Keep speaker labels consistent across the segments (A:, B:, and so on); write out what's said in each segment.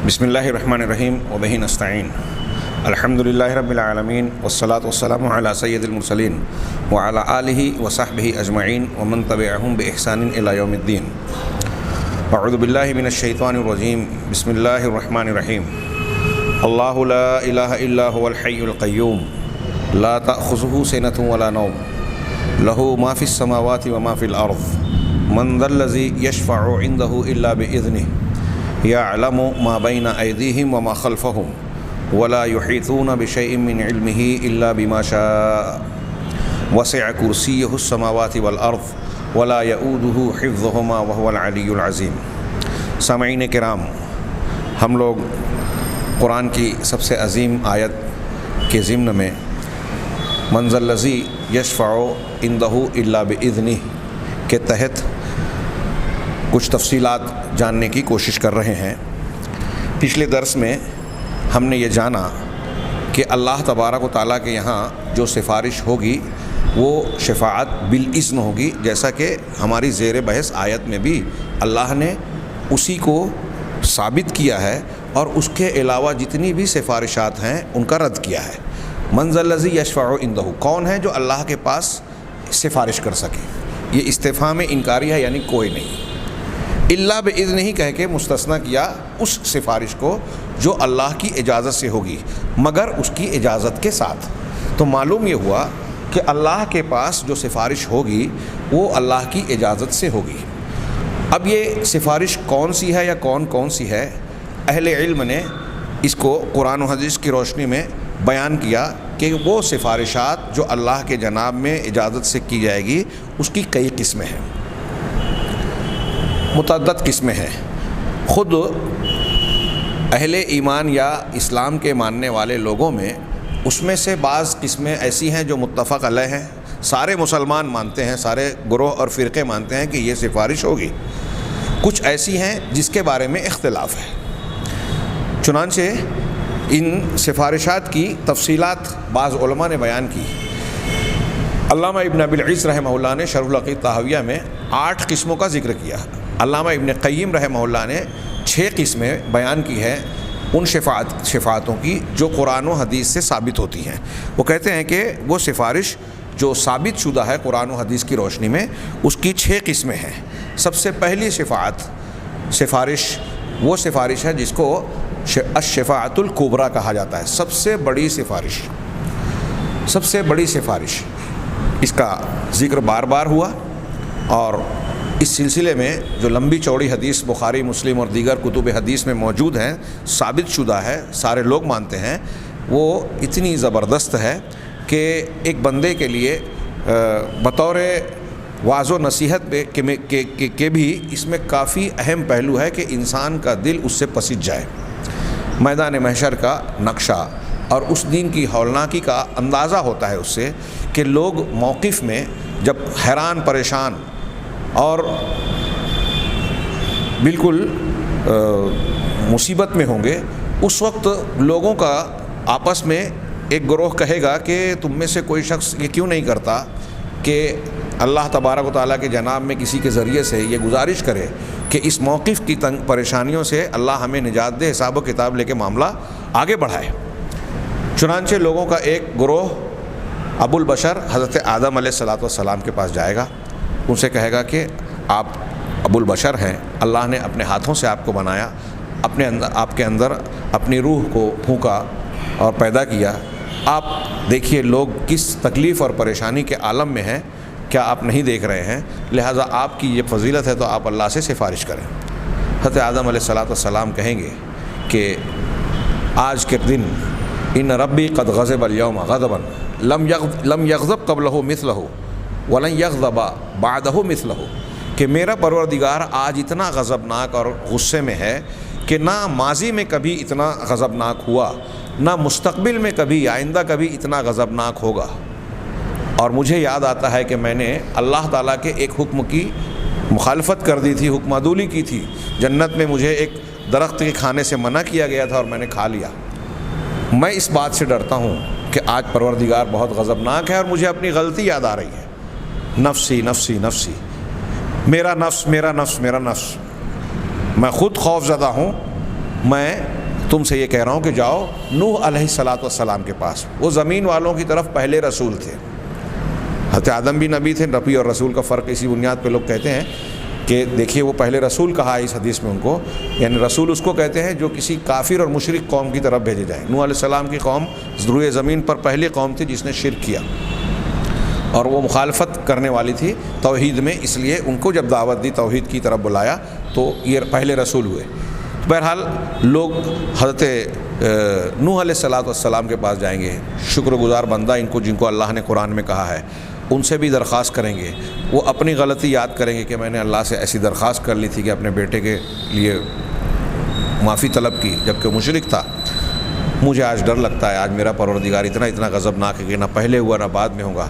A: بسم اللہ الرحمن الرحیم وبہ نستعین الحمد للہ رب العالمین والصلاة والسلام علی سید المرسلین وعلی آلہ وصحبہ اجمعین ومن تبعہم بإحسان الی یوم الدین اعوذ باللہ من الشیطان الرجیم بسم اللہ الرحمن الرحیم اللہ لا الہ الا هو الحی القیوم لا تأخذہ سنۃ ولا نوم لہ ما فی السماوات وما فی الارض من ذا الذی یشفع عندہ الا بإذنہ يعلم ما بين أيديهم وما خلفهم ولا يحيطون بشيء من علمه إلا بما شاء وسع كرسيه السماوات والأرض ولا يؤوده حفظهما وهو العلي العظيم۔ سامعین کرام، ہم لوگ قرآن کی سب سے عظیم آیت کے ضمن میں من ذا الذی یشفع عنده إلا بإذنه کے تحت کچھ تفصیلات جاننے کی کوشش کر رہے ہیں۔ پچھلے درس میں ہم نے یہ جانا کہ اللہ تبارک و تعالیٰ کے یہاں جو سفارش ہوگی وہ شفاعت بالاذن ہوگی، جیسا کہ ہماری زیر بحث آیت میں بھی اللہ نے اسی کو ثابت کیا ہے اور اس کے علاوہ جتنی بھی سفارشات ہیں ان کا رد کیا ہے۔ من ذا الذی یشفع عندہ، کون ہے جو اللہ کے پاس سفارش کر سکے؟ یہ استفہام انکاری ہے، یعنی کوئی نہیں۔ اللہ باذن ہی کہہ کے مستثنیٰ کیا اس سفارش کو جو اللہ کی اجازت سے ہوگی، مگر اس کی اجازت کے ساتھ۔ تو معلوم یہ ہوا کہ اللہ کے پاس جو سفارش ہوگی وہ اللہ کی اجازت سے ہوگی۔ اب یہ سفارش کون سی ہے یا کون سی ہے، اہل علم نے اس کو قرآن و حدیث کی روشنی میں بیان کیا کہ وہ سفارشات جو اللہ کے جناب میں اجازت سے کی جائے گی اس کی کئی قسمیں ہیں، متعدد قسمیں ہیں۔ خود اہل ایمان یا اسلام کے ماننے والے لوگوں میں اس میں سے بعض قسمیں ایسی ہیں جو متفق علیہ ہیں، سارے مسلمان مانتے ہیں، سارے گروہ اور فرقے مانتے ہیں کہ یہ سفارش ہوگی۔ کچھ ایسی ہیں جس کے بارے میں اختلاف ہے۔ چنانچہ ان سفارشات کی تفصیلات بعض علماء نے بیان کی۔ علامہ ابن ابی العز رحمہ اللہ نے شرح العقیدہ طحاویہ میں 8 قسموں کا ذکر کیا۔ علامہ ابن قیم رحمہ اللہ نے 6 قسمیں بیان کی ہیں ان شفاعتوں کی جو قرآن و حدیث سے ثابت ہوتی ہیں۔ وہ کہتے ہیں کہ وہ سفارش جو ثابت شدہ ہے قرآن و حدیث کی روشنی میں اس کی 6 قسمیں ہیں۔ سب سے پہلی سفارش وہ سفارش ہے جس کو الشفاعۃ الکبریٰ کہا جاتا ہے، سب سے بڑی سفارش۔ سب سے بڑی سفارش، اس کا ذکر بار بار ہوا، اور اس سلسلے میں جو لمبی چوڑی حدیث بخاری، مسلم اور دیگر کتب حدیث میں موجود ہیں، ثابت شدہ ہے، سارے لوگ مانتے ہیں، وہ اتنی زبردست ہے کہ ایک بندے کے لیے بطور واعظ و نصیحت کے بھی اس میں کافی اہم پہلو ہے کہ انسان کا دل اس سے پسج جائے۔ میدان محشر کا نقشہ اور اس دن کی ہولناکی کا اندازہ ہوتا ہے اس سے کہ لوگ موقف میں جب حیران پریشان اور بالکل مصیبت میں ہوں گے، اس وقت لوگوں کا آپس میں ایک گروہ کہے گا کہ تم میں سے کوئی شخص یہ کیوں نہیں کرتا کہ اللہ تبارک و تعالیٰ کے جناب میں کسی کے ذریعے سے یہ گزارش کرے کہ اس موقف کی تنگ پریشانیوں سے اللہ ہمیں نجات دے، حساب و کتاب لے کے معاملہ آگے بڑھائے۔ چنانچہ لوگوں کا ایک گروہ ابو البشر حضرت آدم علیہ السلام کے پاس جائے گا، ان سے کہے گا کہ آپ ابو البشر ہیں، اللہ نے اپنے ہاتھوں سے آپ کو بنایا، آپ کے اندر اپنی روح کو پھونکا اور پیدا کیا، آپ دیکھیے لوگ کس تکلیف اور پریشانی کے عالم میں ہیں، کیا آپ نہیں دیکھ رہے ہیں؟ لہٰذا آپ کی یہ فضیلت ہے تو آپ اللہ سے سفارش کریں۔ حضرت آدم علیہ السلام کہیں گے کہ آج کے دن ان ربی قد غضب اليوم غضبا لم یغضب قبلہ مثلہ ولن یغضب بعدہ مثلہ، کہ میرا پروردگار آج اتنا غضبناک اور غصے میں ہے کہ نہ ماضی میں کبھی اتنا غضبناک ہوا، نہ مستقبل میں کبھی آئندہ کبھی اتنا غضبناک ہوگا۔ اور مجھے یاد آتا ہے کہ میں نے اللہ تعالیٰ کے ایک حکم کی مخالفت کر دی تھی، حکم عدولی کی تھی۔ جنت میں مجھے ایک درخت کے کھانے سے منع کیا گیا تھا اور میں نے کھا لیا۔ میں اس بات سے ڈرتا ہوں کہ آج پروردگار بہت غضبناک ہے اور مجھے اپنی غلطی یاد آ رہی ہے۔ نفسی نفسی نفسی، میرا نفس میرا نفس میرا نفس، میں خود خوف زدہ ہوں، میں تم سے یہ کہہ رہا ہوں کہ جاؤ نوح علیہ الصلاۃ والسلام کے پاس، وہ زمین والوں کی طرف پہلے رسول تھے۔ حضرت آدم بھی نبی تھے، نبی اور رسول کا فرق اسی بنیاد پہ لوگ کہتے ہیں کہ دیکھیے وہ پہلے رسول کہا ہے اس حدیث میں ان کو، یعنی رسول اس کو کہتے ہیں جو کسی کافر اور مشرک قوم کی طرف بھیجے جائیں۔ نوح علیہ السلام کی قوم روئے زمین پر پہلی قوم تھی جس نے شرک کیا اور وہ مخالفت کرنے والی تھی توحید میں، اس لیے ان کو جب دعوت دی توحید کی طرف بلایا تو یہ پہلے رسول ہوئے۔ بہرحال لوگ حضرت نوح علیہ الصلاۃ والسلام کے پاس جائیں گے، شکر گزار بندہ ان کو جن کو اللہ نے قرآن میں کہا ہے، ان سے بھی درخواست کریں گے۔ وہ اپنی غلطی یاد کریں گے کہ میں نے اللہ سے ایسی درخواست کر لی تھی کہ اپنے بیٹے کے لیے معافی طلب کی جبکہ مشرک تھا، مجھے آج ڈر لگتا ہے، آج میرا پروردگار اتنا غضبناک ہے کہ نہ پہلے ہوا نہ بعد میں ہوگا۔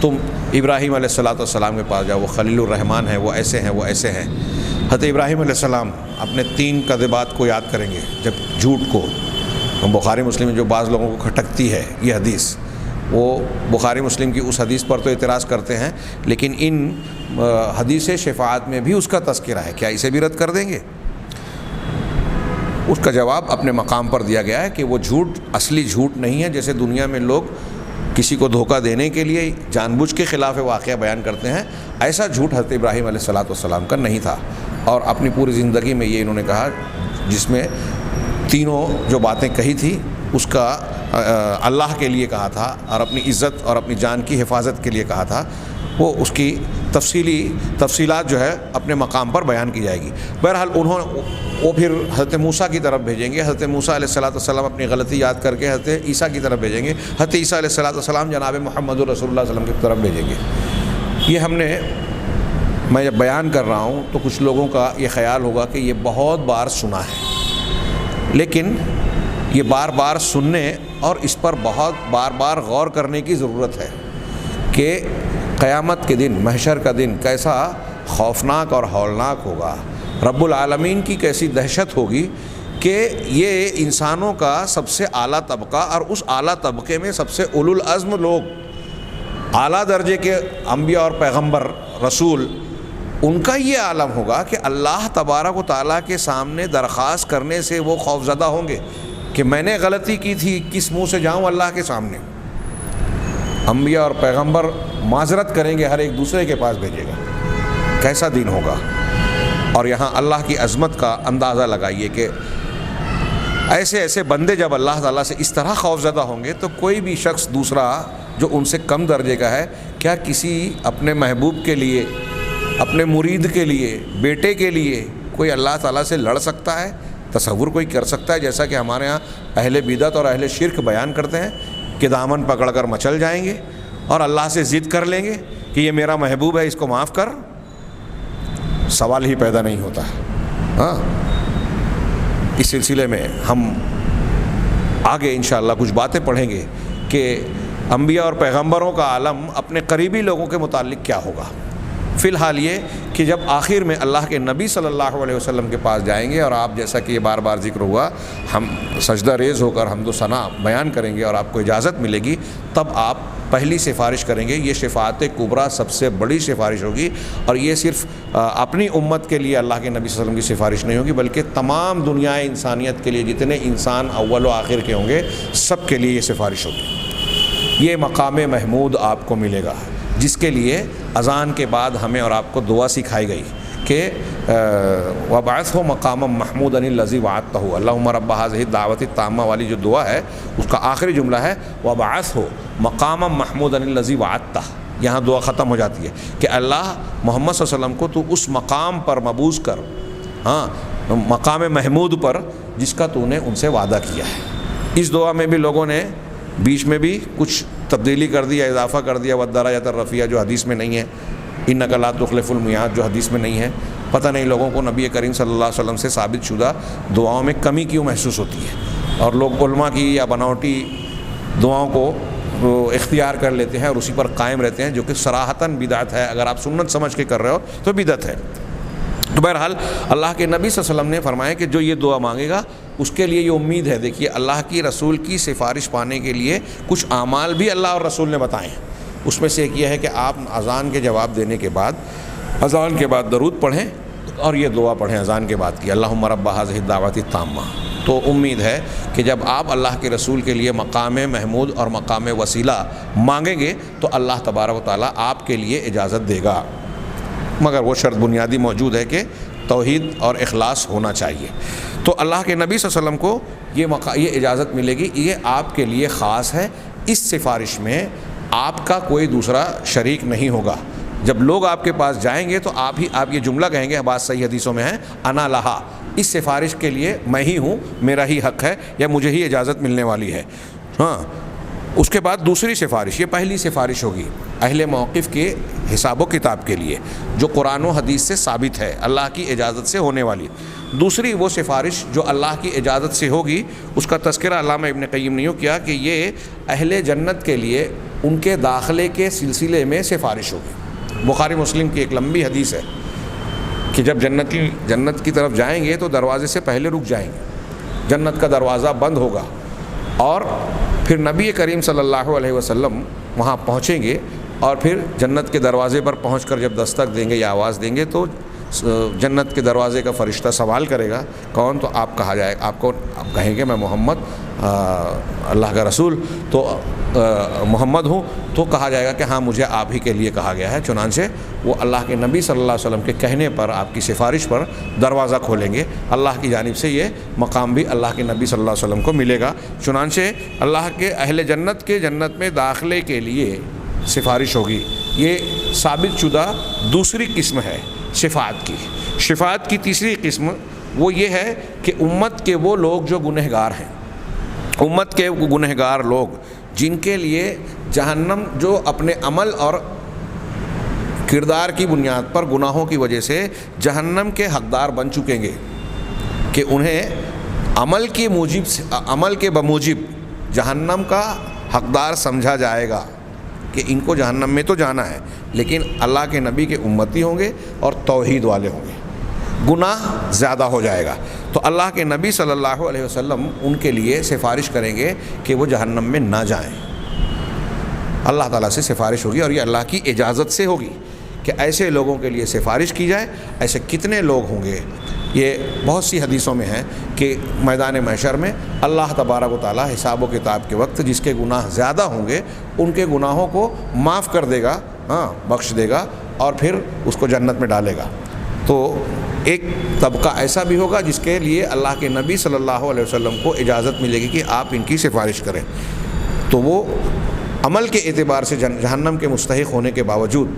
A: تم ابراہیم علیہ الصلاۃ والسلام کے پاس جاؤ، وہ خلیل الرحمن ہیں، وہ ایسے ہیں، وہ ایسے ہیں۔ حضرت ابراہیم علیہ السلام اپنے 3 کذبات کو یاد کریں گے، جب جھوٹ کو، بخاری مسلم میں جو بعض لوگوں کو کھٹکتی ہے یہ حدیث، وہ بخاری مسلم کی اس حدیث پر تو اعتراض کرتے ہیں لیکن ان حدیث شفاعت میں بھی اس کا تذکرہ ہے، کیا اسے بھی رد کر دیں گے؟ اس کا جواب اپنے مقام پر دیا گیا ہے کہ وہ جھوٹ اصلی جھوٹ نہیں ہے، جیسے دنیا میں لوگ کسی کو دھوکہ دینے کے لیے جان بوجھ کے خلاف واقعہ بیان کرتے ہیں، ایسا جھوٹ حضرت ابراہیم علیہ الصلاۃ والسلام کا نہیں تھا۔ اور اپنی پوری زندگی میں یہ انہوں نے کہا، جس میں تینوں جو باتیں کہی تھی اس کا اللہ کے لیے کہا تھا اور اپنی عزت اور اپنی جان کی حفاظت کے لیے کہا تھا، وہ اس کی تفصیلات جو ہے اپنے مقام پر بیان کی جائے گی۔ بہرحال وہ پھر حضرت موسیٰ کی طرف بھیجیں گے، حضرت موسیٰ علیہ الصلاۃ والسلام اپنی غلطی یاد کر کے حضرت عیسیٰ کی طرف بھیجیں گے، حضرت عیسیٰ علیہ الصلاۃ والسلام جناب محمد رسول اللہ صلی اللہ علیہ وسلم کی طرف بھیجیں گے۔ یہ میں جب بیان کر رہا ہوں تو کچھ لوگوں کا یہ خیال ہوگا کہ یہ بہت بار سنا ہے، لیکن یہ بار بار سننے اور اس پر بہت بار غور کرنے کی ضرورت ہے کہ قیامت کے دن، محشر کا دن کیسا خوفناک اور ہولناک ہوگا، رب العالمین کی کیسی دہشت ہوگی کہ یہ انسانوں کا سب سے اعلیٰ طبقہ اور اس اعلیٰ طبقے میں سب سے اولو العزم لوگ، اعلیٰ درجے کے انبیاء اور پیغمبر رسول، ان کا یہ عالم ہوگا کہ اللہ تبارک و تعالیٰ کے سامنے درخواست کرنے سے وہ خوفزدہ ہوں گے کہ میں نے غلطی کی تھی، کس منہ سے جاؤں اللہ کے سامنے۔ انبیاء اور پیغمبر معذرت کریں گے، ہر ایک دوسرے کے پاس بھیجے گا، کیسا دن ہوگا۔ اور یہاں اللہ کی عظمت کا اندازہ لگائیے کہ ایسے بندے جب اللہ تعالیٰ سے اس طرح خوفزدہ ہوں گے تو کوئی بھی شخص دوسرا جو ان سے کم درجے کا ہے، کیا کسی اپنے محبوب کے لیے، اپنے مرید کے لیے، بیٹے کے لیے کوئی اللہ تعالیٰ سے لڑ سکتا ہے؟ تصور کوئی کر سکتا ہے؟ جیسا کہ ہمارے ہاں اہل بدعت اور اہل شرک بیان کرتے ہیں کہ دامن پکڑ کر مچل جائیں گے اور اللہ سے ضد کر لیں گے کہ یہ میرا محبوب ہے، اس کو معاف کر۔ سوال ہی پیدا نہیں ہوتا ہے۔ ہاں، اس سلسلے میں ہم آگے انشاءاللہ کچھ باتیں پڑھیں گے کہ انبیاء اور پیغمبروں کا عالم اپنے قریبی لوگوں کے متعلق کیا ہوگا۔ فی الحال یہ کہ جب آخر میں اللہ کے نبی صلی اللہ علیہ وسلم کے پاس جائیں گے اور آپ، جیسا کہ یہ بار بار ذکر ہوا، ہم سجدہ ریز ہو کر حمد و ثنا بیان کریں گے اور آپ کو اجازت ملے گی، تب آپ پہلی سفارش کریں گے۔ یہ شفاعت کبریٰ سب سے بڑی سفارش ہوگی اور یہ صرف اپنی امت کے لیے اللہ کے نبی صلی اللہ علیہ وسلم کی سفارش نہیں ہوگی، بلکہ تمام دنیا انسانیت کے لیے، جتنے انسان اول و آخر کے ہوں گے، سب کے لیے یہ سفارش ہوگی۔ یہ مقام محمود آپ کو ملے گا، جس کے لیے اذان کے بعد ہمیں اور آپ کو دعا سکھائی گئی کہ وَبَعَثْهُ مَقَامًا مَحْمُودًا الَّذِي وَعَدتَّهُ، اللہم رب هذه الدعوۃ التامہ والی جو دعا ہے اس کا آخری جملہ ہے وَبَعَثْهُ مَقَامًا مَحْمُودًا الَّذِي وَعَدتَّهُ۔ یہاں دعا ختم ہو جاتی ہے کہ اللہ محمد صلی اللہ علیہ وسلم کو تو اس مقام پر مبعوث کر، ہاں، مقام محمود پر جس کا تو نے ان سے وعدہ کیا ہے۔ اس دعا میں بھی لوگوں نے بیچ میں بھی کچھ تبدیلی کر دیا، اضافہ کر دیا، والدرجات الرفیع جو حدیث میں نہیں ہے، انک لا تخلف المیعاد جو حدیث میں نہیں ہے۔ پتہ نہیں لوگوں کو نبی کریم صلی اللہ علیہ وسلم سے ثابت شدہ دعاؤں میں کمی کیوں محسوس ہوتی ہے، اور لوگ علماء کی یا بناوٹی دعاؤں کو اختیار کر لیتے ہیں اور اسی پر قائم رہتے ہیں، جو کہ صراحتاً بدعت ہے۔ اگر آپ سنت سمجھ کے کر رہے ہو تو بدعت ہے۔ تو بہرحال اللہ کے نبی صلی اللہ علیہ وسلم نے فرمایا کہ جو یہ دعا مانگے گا اس کے لیے یہ امید ہے۔ دیکھیے، اللہ کی رسول کی سفارش پانے کے لیے کچھ اعمال بھی اللہ اور رسول نے بتائے ہیں، اس میں سے ایک یہ ہے کہ آپ اذان کے جواب دینے کے بعد، اذان کے بعد درود پڑھیں اور یہ دعا پڑھیں اذان کے بعد کی، اللہم رب هذه الدعوۃ التامہ۔ تو امید ہے کہ جب آپ اللہ کے رسول کے لیے مقام محمود اور مقام وسیلہ مانگیں گے تو اللہ تبارک و تعالیٰ آپ کے لیے اجازت دے گا، مگر وہ شرط بنیادی موجود ہے کہ توحید اور اخلاص ہونا چاہیے۔ تو اللہ کے نبی صلی اللہ علیہ وسلم کو یہ اجازت ملے گی، یہ آپ کے لیے خاص ہے، اس سفارش میں آپ کا کوئی دوسرا شریک نہیں ہوگا۔ جب لوگ آپ کے پاس جائیں گے تو آپ یہ جملہ کہیں گے، بات صحیح حدیثوں میں ہے، انا لہا، اس سفارش کے لیے میں ہی ہوں، میرا ہی حق ہے یا مجھے ہی اجازت ملنے والی ہے۔ ہاں، اس کے بعد دوسری سفارش، یہ پہلی سفارش ہوگی اہل موقف کے حساب و کتاب کے لیے جو قرآن و حدیث سے ثابت ہے، اللہ کی اجازت سے ہونے والی۔ دوسری وہ سفارش جو اللہ کی اجازت سے ہوگی، اس کا تذکرہ علامہ ابن قیم نے کیا کہ یہ اہل جنت کے لیے ان کے داخلے کے سلسلے میں سفارش ہوگی۔ بخاری مسلم کی ایک لمبی حدیث ہے کہ جب جنت کی طرف جائیں گے تو دروازے سے پہلے رک جائیں گے، جنت کا دروازہ بند ہوگا، اور پھر نبی کریم صلی اللہ علیہ وسلم وہاں پہنچیں گے، اور پھر جنت کے دروازے پر پہنچ کر جب دستک دیں گے یا آواز دیں گے تو جنت کے دروازے کا فرشتہ سوال کرے گا، کون؟ تو آپ کہا جائے، آپ کہیں گے میں محمد اللہ کا رسول تو محمد ہوں، تو کہا جائے گا کہ ہاں مجھے آپ ہی کے لیے کہا گیا ہے، چنانچہ وہ اللہ کے نبی صلی اللہ علیہ وسلم کے کہنے پر، آپ کی سفارش پر دروازہ کھولیں گے۔ اللہ کی جانب سے یہ مقام بھی اللہ کے نبی صلی اللہ علیہ وسلم کو ملے گا، چنانچہ اللہ کے اہل جنت کے جنت میں داخلے کے لیے سفارش ہوگی۔ یہ ثابت شدہ دوسری قسم ہے شفاعت کی۔ شفاعت کی تیسری قسم وہ یہ ہے کہ امت کے وہ لوگ جو گنہگار ہیں، امت کے گنہگار لوگ جن کے لیے جہنم، جو اپنے عمل اور کردار کی بنیاد پر گناہوں کی وجہ سے جہنم کے حقدار بن چکیں گے، کہ انہیں عمل کے بموجب جہنم کا حقدار سمجھا جائے گا کہ ان کو جہنم میں تو جانا ہے، لیکن اللہ کے نبی کے امتی ہوں گے اور توحید والے ہوں گے، گناہ زیادہ ہو جائے گا، تو اللہ کے نبی صلی اللہ علیہ وسلم ان کے لیے سفارش کریں گے کہ وہ جہنم میں نہ جائیں۔ اللہ تعالیٰ سے سفارش ہوگی، اور یہ اللہ کی اجازت سے ہوگی کہ ایسے لوگوں کے لیے سفارش کی جائے۔ ایسے کتنے لوگ ہوں گے؟ یہ بہت سی حدیثوں میں ہے کہ میدان محشر میں اللہ تبارک و تعالیٰ حساب و کتاب کے وقت جس کے گناہ زیادہ ہوں گے ان کے گناہوں کو معاف کر دے گا، بخش دے گا، اور پھر اس کو جنت میں ڈالے گا۔ تو ایک طبقہ ایسا بھی ہوگا جس کے لیے اللہ کے نبی صلی اللہ علیہ وسلم کو اجازت ملے گی کہ آپ ان کی سفارش کریں، تو وہ عمل کے اعتبار سے جہنم کے مستحق ہونے کے باوجود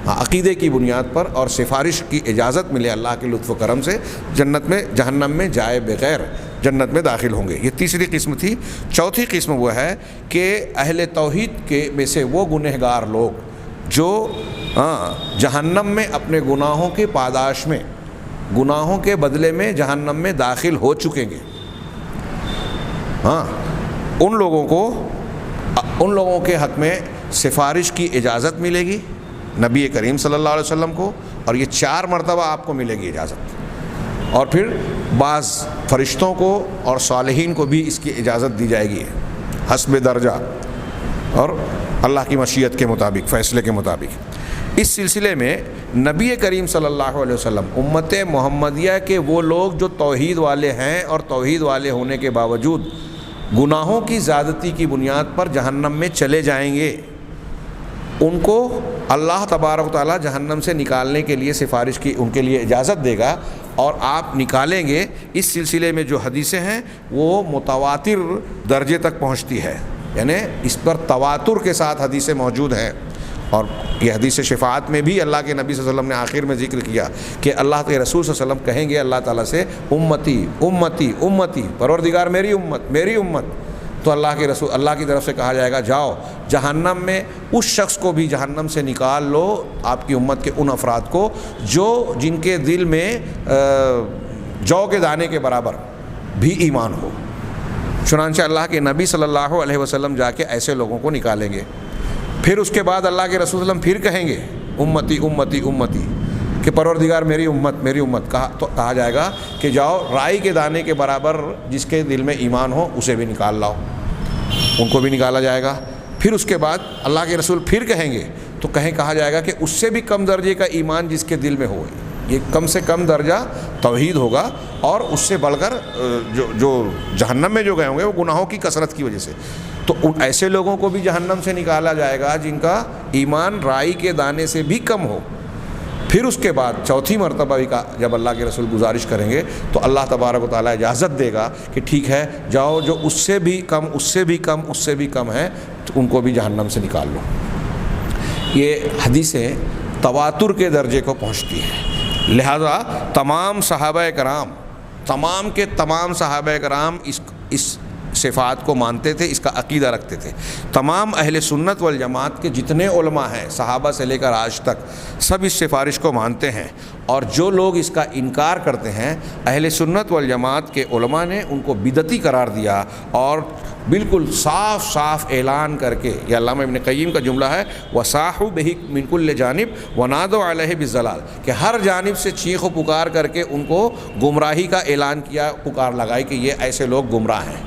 A: عقیدے کی بنیاد پر اور سفارش کی اجازت ملے اللہ کے لطف و کرم سے جہنم میں جائے بغیر جنت میں داخل ہوں گے۔ یہ تیسری قسم تھی۔ چوتھی قسم وہ ہے کہ اہل توحید کے میں سے وہ گنہگار لوگ جو جہنم میں اپنے گناہوں کے پاداش میں، گناہوں کے بدلے میں جہنم میں داخل ہو چکیں گے، ان لوگوں کے حق میں سفارش کی اجازت ملے گی نبی کریم صلی اللہ علیہ وسلم کو، اور یہ 4 مرتبہ آپ کو ملے گی اجازت، اور پھر بعض فرشتوں کو اور صالحین کو بھی اس کی اجازت دی جائے گی حسب درجہ اور اللہ کی مشیت کے مطابق، فیصلے کے مطابق۔ اس سلسلے میں نبی کریم صلی اللہ علیہ وسلم امت محمدیہ کے وہ لوگ جو توحید والے ہیں اور توحید والے ہونے کے باوجود گناہوں کی زیادتی کی بنیاد پر جہنم میں چلے جائیں گے، ان کو اللہ تبارک و تعالیٰ جہنم سے نکالنے کے لیے سفارش کی ان کے لیے اجازت دے گا، اور آپ نکالیں گے۔ اس سلسلے میں جو حدیثیں ہیں وہ متواتر درجے تک پہنچتی ہے، یعنی اس پر تواتر کے ساتھ حدیثیں موجود ہیں، اور یہ حدیث شفاعت میں بھی اللہ کے نبی صلی اللہ علیہ وسلم نے آخر میں ذکر کیا کہ اللہ کے رسول صلی اللہ علیہ وسلم کہیں گے اللہ تعالیٰ سے امتی امتی امتی، پروردگار میری امت میری امت، تو اللہ کی طرف سے کہا جائے گا جاؤ جہنم میں اس شخص کو بھی جہنم سے نکال لو، آپ کی امت کے ان افراد کو جن کے دل میں جو کے دانے کے برابر بھی ایمان ہو۔ چنانچہ اللہ کے نبی صلی اللہ علیہ وسلم جا کے ایسے لوگوں کو نکالیں گے۔ پھر اس کے بعد اللہ کے رسول صلی اللہ علیہ وسلم پھر کہیں گے امتی امتی امتی، کہ پروردگار میری امت میری امت، کہا جائے گا کہ جاؤ رائی کے دانے کے برابر جس کے دل میں ایمان ہو اسے بھی نکال لاؤ، ان کو بھی نکالا جائے گا۔ پھر اس کے بعد اللہ کے رسول پھر کہیں گے تو کہا جائے گا کہ اس سے بھی کم درجے کا ایمان جس کے دل میں ہو، یہ کم سے کم درجہ توحید ہوگا، اور اس سے بڑھ کر جو جہنم میں جو گئے ہوں گے وہ گناہوں کی کثرت کی وجہ سے. تو ان ایسے لوگوں کو بھی جہنم سے نکالا جائے گا جن کا ایمان رائی کے دانے سے بھی کم ہو. پھر اس کے بعد چوتھی مرتبہ بھی جب اللہ کے رسول گزارش کریں گے تو اللہ تبارک و تعالیٰ اجازت دے گا کہ ٹھیک ہے جاؤ، جو اس سے بھی کم، اس سے بھی کم، اس سے بھی کم ہے، تو ان کو بھی جہنم سے نکال لو. یہ حدیثیں تواتر کے درجے کو پہنچتی ہیں. لہذا تمام صحابہ کرام، تمام کے تمام صحابہ کرام اس صفات کو مانتے تھے، اس کا عقیدہ رکھتے تھے. تمام اہل سنت والجماعت کے جتنے علماء ہیں صحابہ سے لے کر آج تک، سب اس سفارش کو مانتے ہیں. اور جو لوگ اس کا انکار کرتے ہیں، اہل سنت والجماعت کے علماء نے ان کو بدعتی قرار دیا اور بالکل صاف صاف اعلان کر کے، یہ علامہ ابن قیم کا جملہ ہے، وَصَاحُوا بِهِ مِنْ كُلِّ جَانِبٍ وَنَادَوْا عَلَيْهِ بِالضَّلَالِ، کہ ہر جانب سے چیخ و پکار کر کے ان کو گمراہی کا اعلان کیا، پکار لگائی کہ یہ ایسے لوگ گمراہ ہیں.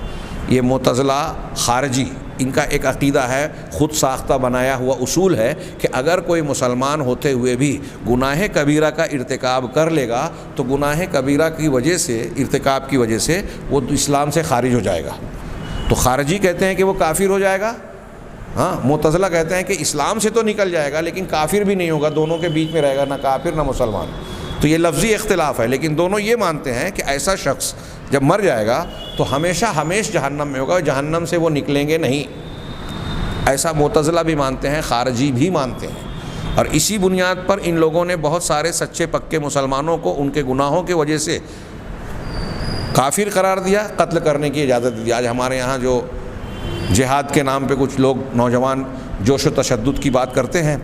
A: یہ معتزلہ خارجی، ان کا ایک عقیدہ ہے، خود ساختہ بنایا ہوا اصول ہے کہ اگر کوئی مسلمان ہوتے ہوئے بھی گناہ کبیرہ کا ارتکاب کر لے گا تو گناہ کبیرہ کی وجہ سے، ارتکاب کی وجہ سے وہ اسلام سے خارج ہو جائے گا. تو خارجی کہتے ہیں کہ وہ کافر ہو جائے گا، ہاں معتزلہ کہتے ہیں کہ اسلام سے تو نکل جائے گا لیکن کافر بھی نہیں ہوگا، دونوں کے بیچ میں رہے گا، نہ کافر نہ مسلمان. تو یہ لفظی اختلاف ہے، لیکن دونوں یہ مانتے ہیں کہ ایسا شخص جب مر جائے گا تو ہمیشہ ہمیشہ جہنم میں ہوگا، جہنم سے وہ نکلیں گے نہیں. ایسا معتزلہ بھی مانتے ہیں، خارجی بھی مانتے ہیں. اور اسی بنیاد پر ان لوگوں نے بہت سارے سچے پکے مسلمانوں کو ان کے گناہوں کی وجہ سے کافر قرار دیا، قتل کرنے کی اجازت دی. آج ہمارے یہاں جو جہاد کے نام پہ کچھ لوگ نوجوان جوش و تشدد کی بات کرتے ہیں،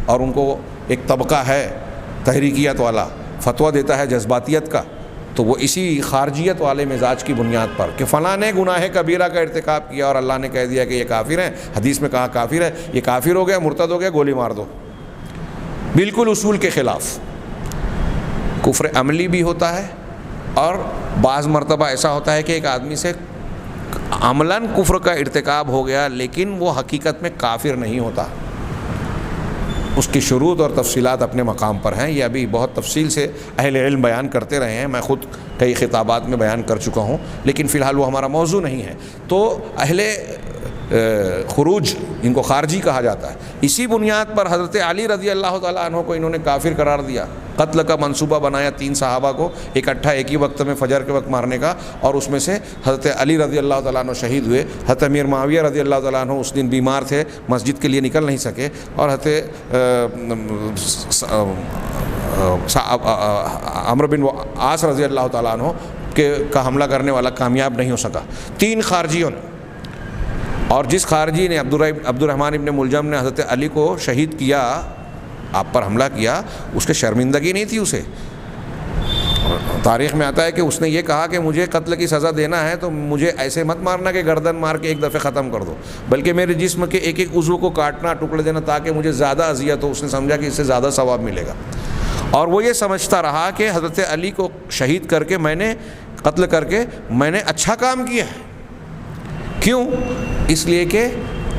A: اور ان کو ایک طبقہ ہے تحریکیت والا فتویٰ دیتا ہے جذباتیت کا، تو وہ اسی خارجیت والے مزاج کی بنیاد پر کہ فلاں نے گناہ کبیرہ کا ارتکاب کیا اور اللہ نے کہہ دیا کہ یہ کافر ہیں، حدیث میں کہا کافر ہے، یہ کافر ہو گیا، مرتد ہو گیا، گولی مار دو. بالکل اصول کے خلاف. کفر عملی بھی ہوتا ہے، اور بعض مرتبہ ایسا ہوتا ہے کہ ایک آدمی سے عملاً کفر کا ارتکاب ہو گیا لیکن وہ حقیقت میں کافر نہیں ہوتا. اس کی شروط اور تفصیلات اپنے مقام پر ہیں، یہ ابھی بہت تفصیل سے اہل علم بیان کرتے رہے ہیں، میں خود کئی خطابات میں بیان کر چکا ہوں، لیکن فی الحال وہ ہمارا موضوع نہیں ہے. تو اہل خروج، ان کو خارجی کہا جاتا ہے، اسی بنیاد پر حضرت علی رضی اللہ تعالیٰ عنہ کو انہوں نے کافر قرار دیا. قتل کا منصوبہ بنایا 3 صحابہ کو اکٹھا ایک ہی وقت میں فجر کے وقت مارنے کا، اور اس میں سے حضرت علی رضی اللہ تعالیٰ عنہ شہید ہوئے. حضرت امیر معاویہ رضی اللہ تعالیٰ عنہ اس دن بیمار تھے، مسجد کے لیے نکل نہیں سکے، اور حضرت عمرو بن عاص رضی اللہ تعالیٰ عنہ کا حملہ کرنے والا کامیاب نہیں ہو سکا. 3 خارجیوں نے، اور جس خارجی نے عبد الرحمن ابن ملجم نے حضرت علی کو شہید کیا، آپ پر حملہ کیا، اس کے شرمندگی نہیں تھی اسے. تاریخ میں آتا ہے کہ اس نے یہ کہا کہ مجھے قتل کی سزا دینا ہے تو مجھے ایسے مت مارنا کہ گردن مار کے ایک دفعہ ختم کر دو، بلکہ میرے جسم کے ایک ایک عضو کو کاٹنا، ٹکڑے دینا، تاکہ مجھے زیادہ اذیت ہو. اس نے سمجھا کہ اس سے زیادہ ثواب ملے گا، اور وہ یہ سمجھتا رہا کہ حضرت علی کو شہید کر کے میں نے قتل کر کے میں نے اچھا کام کیا ہے. کیوں؟ اس لیے کہ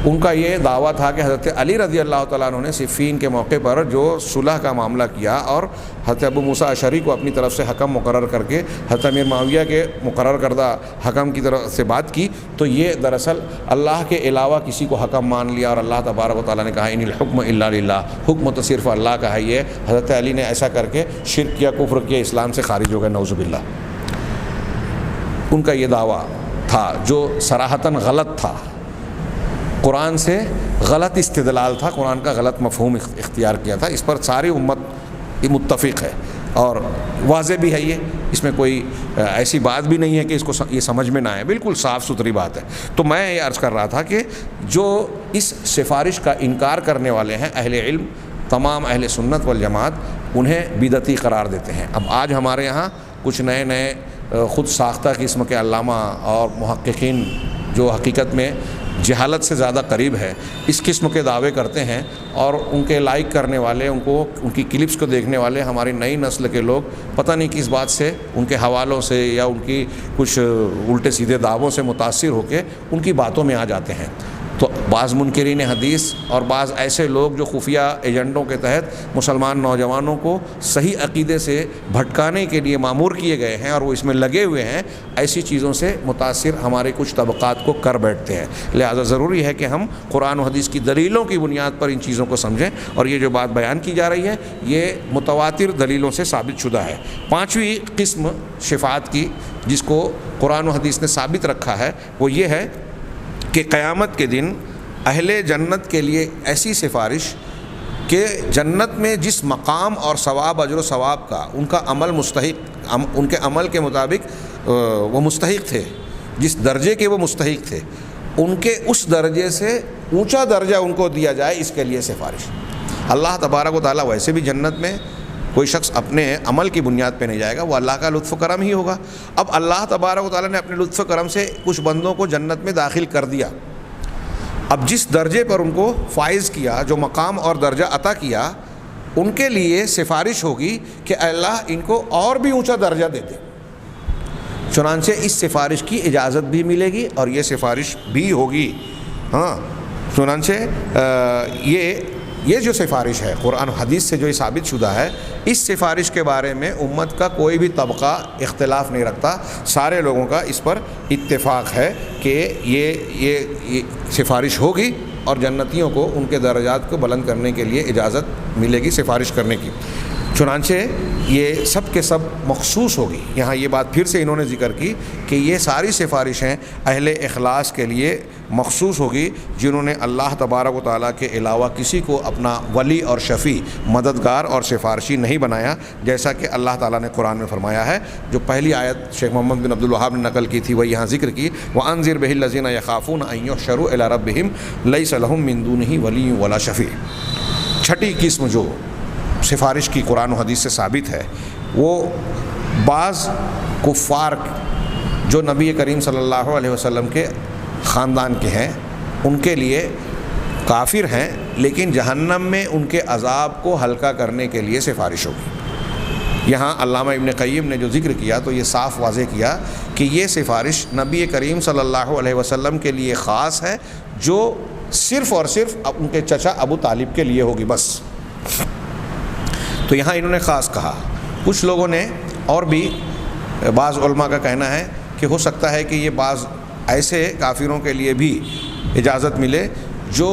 A: ان کا یہ دعویٰ تھا کہ حضرت علی رضی اللہ تعالیٰ عنہ نے صفین کے موقع پر جو صلح کا معاملہ کیا اور حضرت ابو موسیٰ اشعری کو اپنی طرف سے حکم مقرر کر کے حضرت امیر معاویہ کے مقرر کردہ حکم کی طرف سے بات کی، تو یہ دراصل اللہ کے علاوہ کسی کو حکم مان لیا، اور اللہ تبارک و تعالیٰ نے کہا ان الحکم الا للہ، حکم تو صرف اللہ کا ہے. یہ حضرت علی نے ایسا کر کے شرک کیا، کفر کیا، اسلام سے خارج ہو گئے، نعوذ باللہ. ان کا یہ دعویٰ تھا جو صراحتاً غلط تھا، قرآن سے غلط استدلال تھا، قرآن کا غلط مفہوم اختیار کیا تھا. اس پر ساری امت متفق ہے اور واضح بھی ہے. یہ اس میں کوئی ایسی بات بھی نہیں ہے کہ اس کو یہ سمجھ میں نہ آئے، بالکل صاف ستھری بات ہے. تو میں یہ عرض کر رہا تھا کہ جو اس سفارش کا انکار کرنے والے ہیں اہل علم، تمام اہل سنت والجماعت، انہیں بدعتی قرار دیتے ہیں. اب آج ہمارے یہاں کچھ نئے نئے خود ساختہ قسم کے علامہ اور محققین جو حقیقت میں جہالت سے زیادہ قریب ہے، اس قسم کے دعوے کرتے ہیں، اور ان کے لائک کرنے والے، ان کی کلپس کو دیکھنے والے ہماری نئی نسل کے لوگ پتہ نہیں کس بات سے، ان کے حوالوں سے یا ان کی کچھ الٹے سیدھے دعووں سے متاثر ہو کے ان کی باتوں میں آ جاتے ہیں. تو بعض منکرین حدیث اور بعض ایسے لوگ جو خفیہ ایجنڈوں کے تحت مسلمان نوجوانوں کو صحیح عقیدے سے بھٹکانے کے لیے مامور کیے گئے ہیں اور وہ اس میں لگے ہوئے ہیں، ایسی چیزوں سے متاثر ہمارے کچھ طبقات کو کر بیٹھتے ہیں۔ لہذا ضروری ہے کہ ہم قرآن و حدیث کی دلیلوں کی بنیاد پر ان چیزوں کو سمجھیں، اور یہ جو بات بیان کی جا رہی ہے یہ متواتر دلیلوں سے ثابت شدہ ہے۔ پانچویں قسم شفاعت کی جس کو قرآن و حدیث نے ثابت رکھا ہے وہ یہ ہے کہ قیامت کے دن اہل جنت کے لیے ایسی سفارش کہ جنت میں جس مقام اور ثواب، اجر و ثواب کا ان کا عمل مستحق، ان کے عمل کے مطابق وہ مستحق تھے، جس درجے کے وہ مستحق تھے، ان کے اس درجے سے اونچا درجہ ان کو دیا جائے، اس کے لیے سفارش۔ اللہ تبارک و تعالیٰ ویسے بھی جنت میں کوئی شخص اپنے عمل کی بنیاد پہ نہیں جائے گا، وہ اللہ کا لطف و کرم ہی ہوگا۔ اب اللہ تبارک و تعالیٰ نے اپنے لطف و کرم سے کچھ بندوں کو جنت میں داخل کر دیا، اب جس درجے پر ان کو فائز کیا، جو مقام اور درجہ عطا کیا، ان کے لیے سفارش ہوگی کہ اے اللہ ان کو اور بھی اونچا درجہ دے دے۔ چنانچہ اس سفارش کی اجازت بھی ملے گی اور یہ سفارش بھی ہوگی۔ ہاں، چنانچہ یہ جو سفارش ہے قرآن و حدیث سے جو یہ ثابت شدہ ہے، اس سفارش کے بارے میں امت کا کوئی بھی طبقہ اختلاف نہیں رکھتا، سارے لوگوں کا اس پر اتفاق ہے کہ یہ سفارش ہوگی اور جنتیوں کو ان کے درجات کو بلند کرنے کے لیے اجازت ملے گی سفارش کرنے کی۔ چنانچہ یہ سب کے سب مخصوص ہوگی۔ یہاں یہ بات پھر سے انہوں نے ذکر کی کہ یہ ساری سفارشیں اہل اخلاص کے لیے مخصوص ہوگی، جنہوں نے اللہ تبارک و تعالیٰ کے علاوہ کسی کو اپنا ولی اور شفیع، مددگار اور سفارشی نہیں بنایا، جیسا کہ اللہ تعالیٰ نے قرآن میں فرمایا ہے۔ جو پہلی آیت شیخ محمد بن عبد الوہاب نے نقل کی تھی وہ یہاں ذکر کی، وَأَنذِرْ بِهِ الَّذِينَ يَخَافُونَ أَن يُحْشَرُوا إِلَىٰ رَبِّهِمْ لَيْسَ لَهُم مِّن دُونِهِ وَلِيٌّ وَلَا شَفِيعٌ۔ چھٹی قسم جو سفارش کی قرآن و حدیث سے ثابت ہے وہ بعض کفار جو نبی کریم صلی اللہ علیہ وسلم کے خاندان کے ہیں، ان کے لیے کافر ہیں لیکن جہنم میں ان کے عذاب کو ہلکا کرنے کے لیے سفارش ہوگی۔ یہاں علامہ ابن قیم نے جو ذکر کیا تو یہ صاف واضح کیا کہ یہ سفارش نبی کریم صلی اللہ علیہ وسلم کے لیے خاص ہے، جو صرف اور صرف ان کے چچا ابو طالب کے لیے ہوگی بس۔ تو یہاں انہوں نے خاص کہا۔ کچھ لوگوں نے اور بھی، بعض علماء کا کہنا ہے کہ ہو سکتا ہے کہ یہ بعض ایسے کافروں کے لیے بھی اجازت ملے جو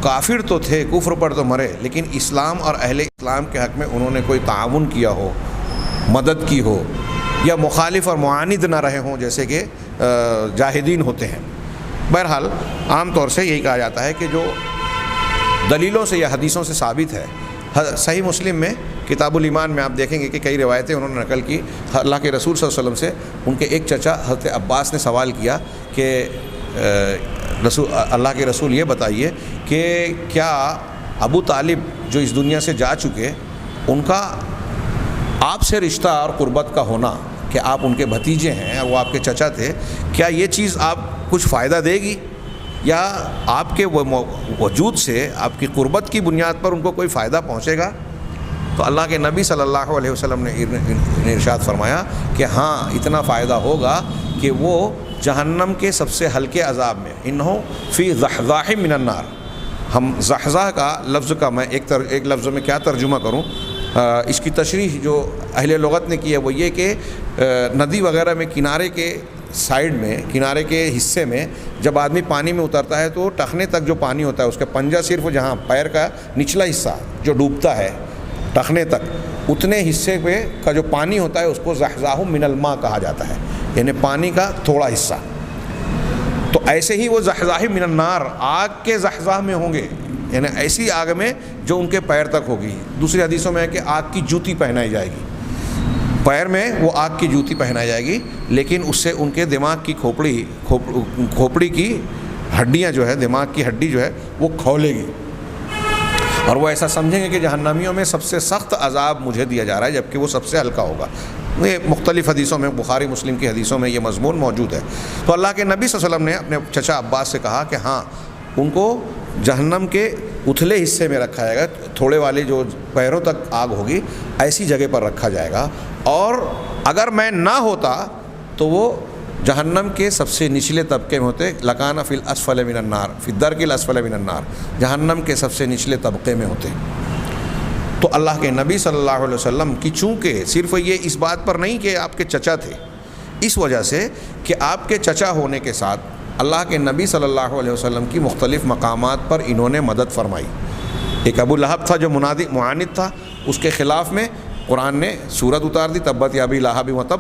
A: کافر تو تھے، کفر پر تو مرے، لیکن اسلام اور اہل اسلام کے حق میں انہوں نے کوئی تعاون کیا ہو، مدد کی ہو، یا مخالف اور معاند نہ رہے ہوں جیسے کہ جاہدین ہوتے ہیں۔ بہرحال عام طور سے یہی کہا جاتا ہے کہ جو دلیلوں سے یا حدیثوں سے ثابت ہے۔ صحیح مسلم میں کتاب الایمان میں آپ دیکھیں گے کہ کئی روایتیں انہوں نے نقل کی۔ اللہ کے رسول صلی اللہ علیہ وسلم سے ان کے ایک چچا حضرت عباس نے سوال کیا کہ اللہ کے رسول یہ بتائیے کہ کیا ابو طالب جو اس دنیا سے جا چکے، ان کا آپ سے رشتہ اور قربت کا ہونا کہ آپ ان کے بھتیجے ہیں اور وہ آپ کے چچا تھے، کیا یہ چیز آپ کچھ فائدہ دے گی یا آپ کے وجود سے آپ کی قربت کی بنیاد پر ان کو کوئی فائدہ پہنچے گا؟ تو اللہ کے نبی صلی اللہ علیہ وسلم نے ارشاد فرمایا کہ ہاں، اتنا فائدہ ہوگا کہ وہ جہنم کے سب سے ہلکے عذاب میں، انہو فی ضحضاح من النار، ہم زحزح کا لفظ کا میں ایک لفظ میں کیا ترجمہ کروں، اس کی تشریح جو اہل لغت نے کی ہے وہ یہ کہ ندی وغیرہ میں کنارے کے سائیڈ میں، کنارے کے حصے میں جب آدمی پانی میں اترتا ہے تو ٹخنے تک جو پانی ہوتا ہے، اس کا پنجہ صرف جہاں پیر کا نچلا حصہ جو ڈوبتا ہے ٹخنے تک، اتنے حصے پہ کا جو پانی ہوتا ہے اس کو زحزاح من الماء کہا جاتا ہے، یعنی پانی کا تھوڑا حصہ۔ تو ایسے ہی وہ زحزاح من النار، آگ کے زحزاح میں ہوں گے، یعنی ایسی آگ میں جو ان کے پیر تک ہوگی۔ دوسری حدیثوں میں ہے کہ آگ کی جوتی پہنائی جائے گی، پیر میں وہ آگ کی جوتی پہنائی جائے گی، لیکن اس سے ان کے دماغ کی کھوپڑی کی ہڈیاں جو ہے، دماغ کی ہڈی جو ہے وہ کھولے گی، اور وہ ایسا سمجھیں گے کہ جہنمیوں میں سب سے سخت عذاب مجھے دیا جا رہا ہے جبکہ وہ سب سے ہلکا ہوگا۔ یہ مختلف حدیثوں میں، بخاری مسلم کی حدیثوں میں یہ مضمون موجود ہے۔ تو اللہ کے نبی صلی اللہ علیہ وسلم نے اپنے چچا عباس سے کہا کہ ہاں، ان کو جہنم کے اتھلے حصے میں رکھا جائے گا، تھوڑے والے جو پیروں تک آگ ہوگی ایسی جگہ پر رکھا جائے گا، اور اگر میں نہ ہوتا تو وہ جہنم کے سب سے نچلے طبقے میں ہوتے، لکان فی الاسفل من النار، فی الدرک الاسفل من النار، جہنم کے سب سے نچلے طبقے میں ہوتے۔ تو اللہ کے نبی صلی اللہ علیہ وسلم کی چونکہ صرف یہ اس بات پر نہیں کہ آپ کے چچا تھے، اس وجہ سے کہ آپ کے چچا ہونے کے ساتھ اللہ کے نبی صلی اللہ علیہ وسلم کی مختلف مقامات پر انہوں نے مدد فرمائی۔ ایک ابو لہب تھا جو معاند تھا، اس کے خلاف میں قرآن نے سورت اتار دی، تبت یابی لہب وتب،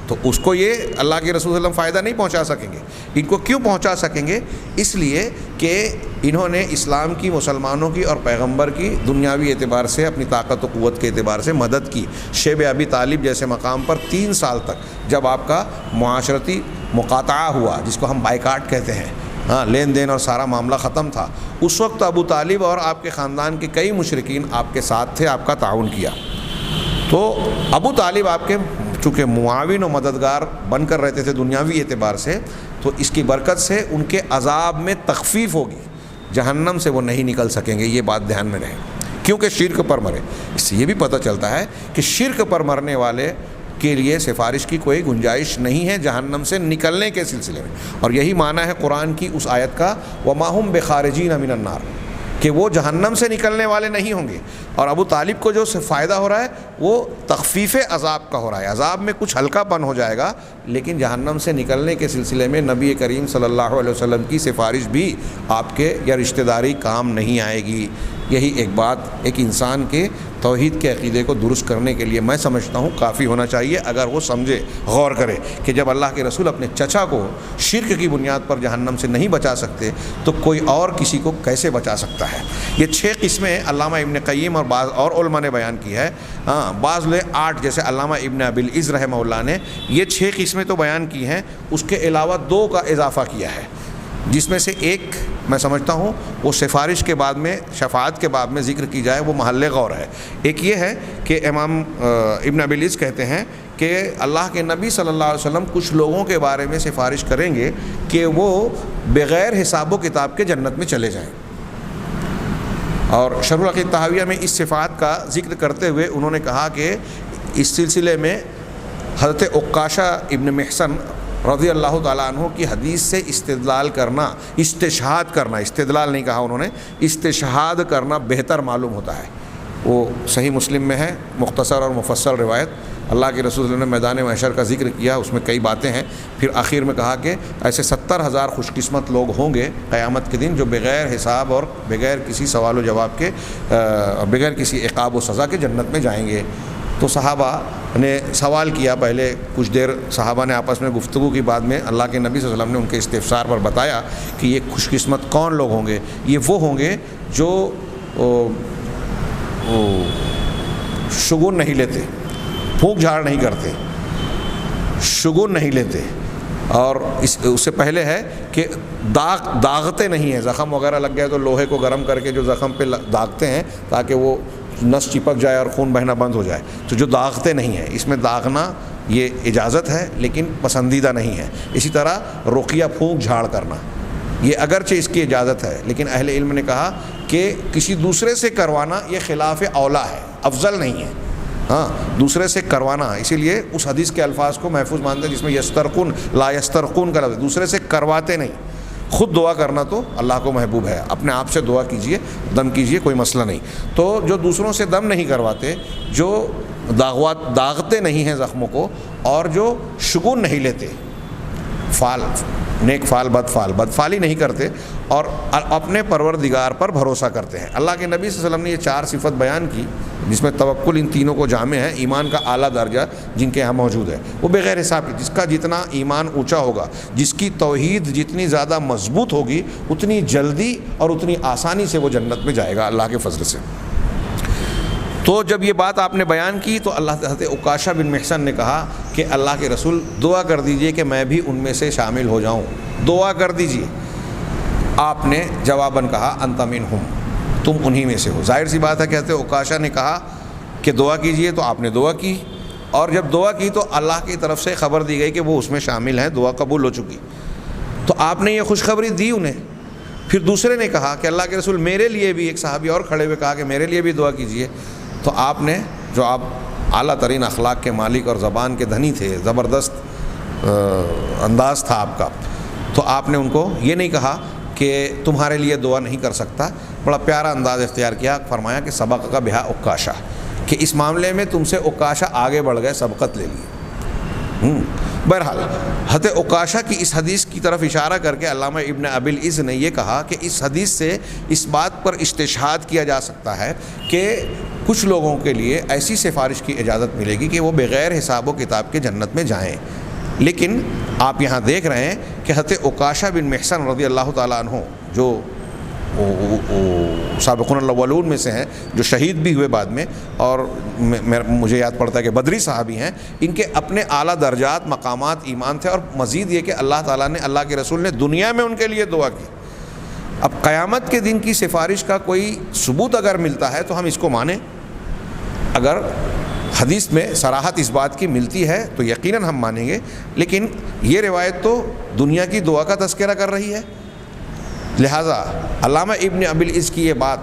A: تو اس کو یہ اللہ کے رسول صلی اللہ علیہ وسلم فائدہ نہیں پہنچا سکیں گے۔ ان کو کیوں پہنچا سکیں گے؟ اس لیے کہ انہوں نے اسلام کی، مسلمانوں کی اور پیغمبر کی دنیاوی اعتبار سے، اپنی طاقت و قوت کے اعتبار سے مدد کی۔ شیب ابی طالب جیسے مقام پر 3 سال تک جب آپ کا معاشرتی مقاطعہ ہوا، جس کو ہم بائیکاٹ کہتے ہیں، لین دین اور سارا معاملہ ختم تھا، اس وقت ابو طالب اور آپ کے خاندان کے کئی مشرکین آپ کے ساتھ تھے، آپ کا تعاون کیا۔ تو ابو طالب آپ کے چونکہ معاون و مددگار بن کر رہتے تھے دنیاوی اعتبار سے، تو اس کی برکت سے ان کے عذاب میں تخفیف ہوگی، جہنم سے وہ نہیں نکل سکیں گے، یہ بات دھیان میں رہے، کیونکہ شرک پر مرے۔ اس سے یہ بھی پتہ چلتا ہے کہ شرک پر مرنے والے کے لیے سفارش کی کوئی گنجائش نہیں ہے جہنم سے نکلنے کے سلسلے میں، اور یہی معنی ہے قرآن کی اس آیت کا وَمَا هُمْ بِخَارِجِينَ مِنَ النَّارِ، کہ وہ جہنم سے نکلنے والے نہیں ہوں گے۔ اور ابو طالب کو جو فائدہ ہو رہا ہے وہ تخفیف عذاب کا ہو رہا ہے، عذاب میں کچھ ہلکا پن ہو جائے گا، لیکن جہنم سے نکلنے کے سلسلے میں نبی کریم صلی اللہ علیہ وسلم کی سفارش بھی آپ کے یا رشتہ داری کام نہیں آئے گی۔ یہی ایک بات ایک انسان کے توحید کے عقیدے کو درست کرنے کے لیے میں سمجھتا ہوں کافی ہونا چاہیے، اگر وہ سمجھے، غور کرے کہ جب اللہ کے رسول اپنے چچا کو شرک کی بنیاد پر جہنم سے نہیں بچا سکتے تو کوئی اور کسی کو کیسے بچا سکتا ہے۔ یہ 6 قسمیں علامہ ابن قیم اور بعض اور علماء نے بیان کی ہے، بعض نے 8، جیسے علامہ ابن ابی العز رحمہ اللہ نے یہ 6 قسمیں تو بیان کی ہیں، اس کے علاوہ 2 کا اضافہ کیا ہے، جس میں سے ایک میں سمجھتا ہوں وہ سفارش کے بعد میں، شفاعت کے بعد میں ذکر کی جائے، وہ محل غور ہے۔ ایک یہ ہے کہ امام ابن ابی العز کہتے ہیں کہ اللہ کے نبی صلی اللہ علیہ وسلم کچھ لوگوں کے بارے میں سفارش کریں گے کہ وہ بغیر حساب و کتاب کے جنت میں چلے جائیں، اور شرح العقیدہ طحاویہ میں اس صفات کا ذکر کرتے ہوئے انہوں نے کہا کہ اس سلسلے میں حضرت عکاشہ ابن محصن رضی اللہ تعالیٰ عنہ کی حدیث سے استدلال کرنا، استشہاد کرنا، استدلال نہیں کہا انہوں نے، استشہاد کرنا بہتر معلوم ہوتا ہے۔ وہ صحیح مسلم میں ہے، مختصر اور مفصل روایت، اللہ کے رسول نے میدان محشر کا ذکر کیا، اس میں کئی باتیں ہیں، پھر آخر میں کہا کہ ایسے 70,000 خوش قسمت لوگ ہوں گے قیامت کے دن جو بغیر حساب اور بغیر کسی سوال و جواب کے، بغیر کسی عقاب و سزا کے جنت میں جائیں گے۔ تو صحابہ نے سوال کیا، پہلے کچھ دیر صحابہ نے آپس میں گفتگو کی، بعد میں اللہ کے نبی صلی اللہ علیہ وسلم نے ان کے استفسار پر بتایا کہ یہ خوش قسمت کون لوگ ہوں گے؟ یہ وہ ہوں گے جو شگون نہیں لیتے، پھونک جھاڑ نہیں کرتے، شگون نہیں لیتے، اور اس سے پہلے ہے کہ داغتے نہیں ہیں، زخم وغیرہ لگ گیا تو لوہے کو گرم کر کے جو زخم پہ داغتے ہیں تاکہ وہ نس چپک جائے اور خون بہنا بند ہو جائے، تو جو داغتے نہیں ہیں، اس میں داغنا یہ اجازت ہے لیکن پسندیدہ نہیں ہے۔ اسی طرح رقیہ پھونک جھاڑ کرنا، یہ اگرچہ اس کی اجازت ہے لیکن اہل علم نے کہا کہ کسی دوسرے سے کروانا یہ خلاف اولا ہے، افضل نہیں ہے، دوسرے سے کروانا، اسی لیے اس حدیث کے الفاظ کو محفوظ مانتے ہیں جس میں یسترقون لا یسترقون کا لفظ، دوسرے سے کرواتے نہیں۔ خود دعا کرنا تو اللہ کو محبوب ہے، اپنے آپ سے دعا کیجئے، دم کیجئے، کوئی مسئلہ نہیں۔ تو جو دوسروں سے دم نہیں کرواتے، جو داغتے نہیں ہیں زخموں کو، اور جو شگون نہیں لیتے، فال نیک فال بدفالی نہیں کرتے، اور اپنے پروردگار پر بھروسہ کرتے ہیں۔ اللہ کے نبی صلی اللہ علیہ وسلم نے یہ 4 صفت بیان کی جس میں توکل ان تینوں کو جامع ہے، ایمان کا اعلیٰ درجہ جن کے یہاں موجود ہے، وہ بغیر حساب کی، جس کا جتنا ایمان اونچا ہوگا، جس کی توحید جتنی زیادہ مضبوط ہوگی، اتنی جلدی اور اتنی آسانی سے وہ جنت میں جائے گا اللہ کے فضل سے۔ تو جب یہ بات آپ نے بیان کی تو اللہ حضرت عکاشہ بن محصن نے کہا کہ اللہ کے رسول دعا کر دیجئے کہ میں بھی ان میں سے شامل ہو جاؤں، دعا کر دیجئے۔ آپ نے جواباً کہا انت منہم، تم انہی میں سے ہو۔ ظاہر سی بات ہے کہ حضرت عکاشہ نے کہا کہ دعا کیجئے، تو آپ نے دعا کی، اور جب دعا کی تو اللہ کی طرف سے خبر دی گئی کہ وہ اس میں شامل ہیں، دعا قبول ہو چکی۔ تو آپ نے یہ خوشخبری دی انہیں۔ پھر دوسرے نے کہا کہ اللہ کے رسول میرے لیے بھی، ایک صحابی اور کھڑے ہوئے کہا کہ میرے لیے بھی دعا کیجئے۔ تو آپ نے، جو آپ اعلیٰ ترین اخلاق کے مالک اور زبان کے دھنی تھے، زبردست انداز تھا آپ کا، تو آپ نے ان کو یہ نہیں کہا کہ تمہارے لیے دعا نہیں کر سکتا، بڑا پیارا انداز اختیار کیا، فرمایا کہ سبق کا بہا عکاشہ، کہ اس معاملے میں تم سے عکاشہ آگے بڑھ گئے، سبقت لے لی۔ بہرحال حضرت عکاشہ کی اس حدیث کی طرف اشارہ کر کے علامہ ابن ابی العز نے یہ کہا کہ اس حدیث سے اس بات پر استشہاد کیا جا سکتا ہے کہ کچھ لوگوں کے لیے ایسی سفارش کی اجازت ملے گی کہ وہ بغیر حساب و کتاب کے جنت میں جائیں، لیکن آپ یہاں دیکھ رہے ہیں کہ حضرت عکاشہ بن محصن رضی اللہ تعالیٰ عنہ جو سابقون الاولون میں سے ہیں، جو شہید بھی ہوئے بعد میں، اور مجھے یاد پڑتا ہے کہ بدری صحابی ہیں، ان کے اپنے اعلیٰ درجات مقامات ایمان تھے، اور مزید یہ کہ اللہ تعالیٰ نے، اللہ کے رسول نے دنیا میں ان کے لیے دعا کی۔ اب قیامت کے دن کی سفارش کا کوئی ثبوت اگر ملتا ہے تو ہم اس کو مانیں، اگر حدیث میں صراحت اس بات کی ملتی ہے تو یقیناً ہم مانیں گے، لیکن یہ روایت تو دنیا کی دعا کا تذکرہ کر رہی ہے، لہٰذا علامہ ابن ابی العز کی یہ بات،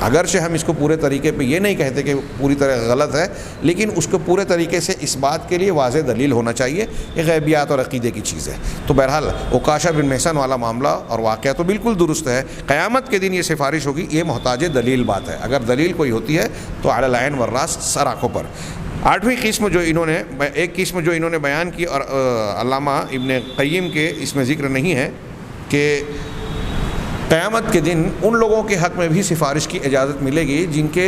A: اگرچہ ہم اس کو پورے طریقے پہ یہ نہیں کہتے کہ پوری طرح غلط ہے، لیکن اس کو پورے طریقے سے اس بات کے لیے واضح دلیل ہونا چاہیے، یہ غیبیات اور عقیدے کی چیز ہے۔ تو بہرحال عکاشہ بن محصن والا معاملہ اور واقعہ تو بالکل درست ہے، قیامت کے دن یہ سفارش ہوگی، یہ محتاج دلیل بات ہے، اگر دلیل کوئی ہوتی ہے تو علی العین والراس، سر آنکھوں پر۔ آٹھویں قسم جو انہوں نے، ایک قسم جو انہوں نے بیان کی اور علامہ ابن قیم کے اس میں ذکر نہیں ہے، کہ قیامت کے دن ان لوگوں کے حق میں بھی سفارش کی اجازت ملے گی جن کے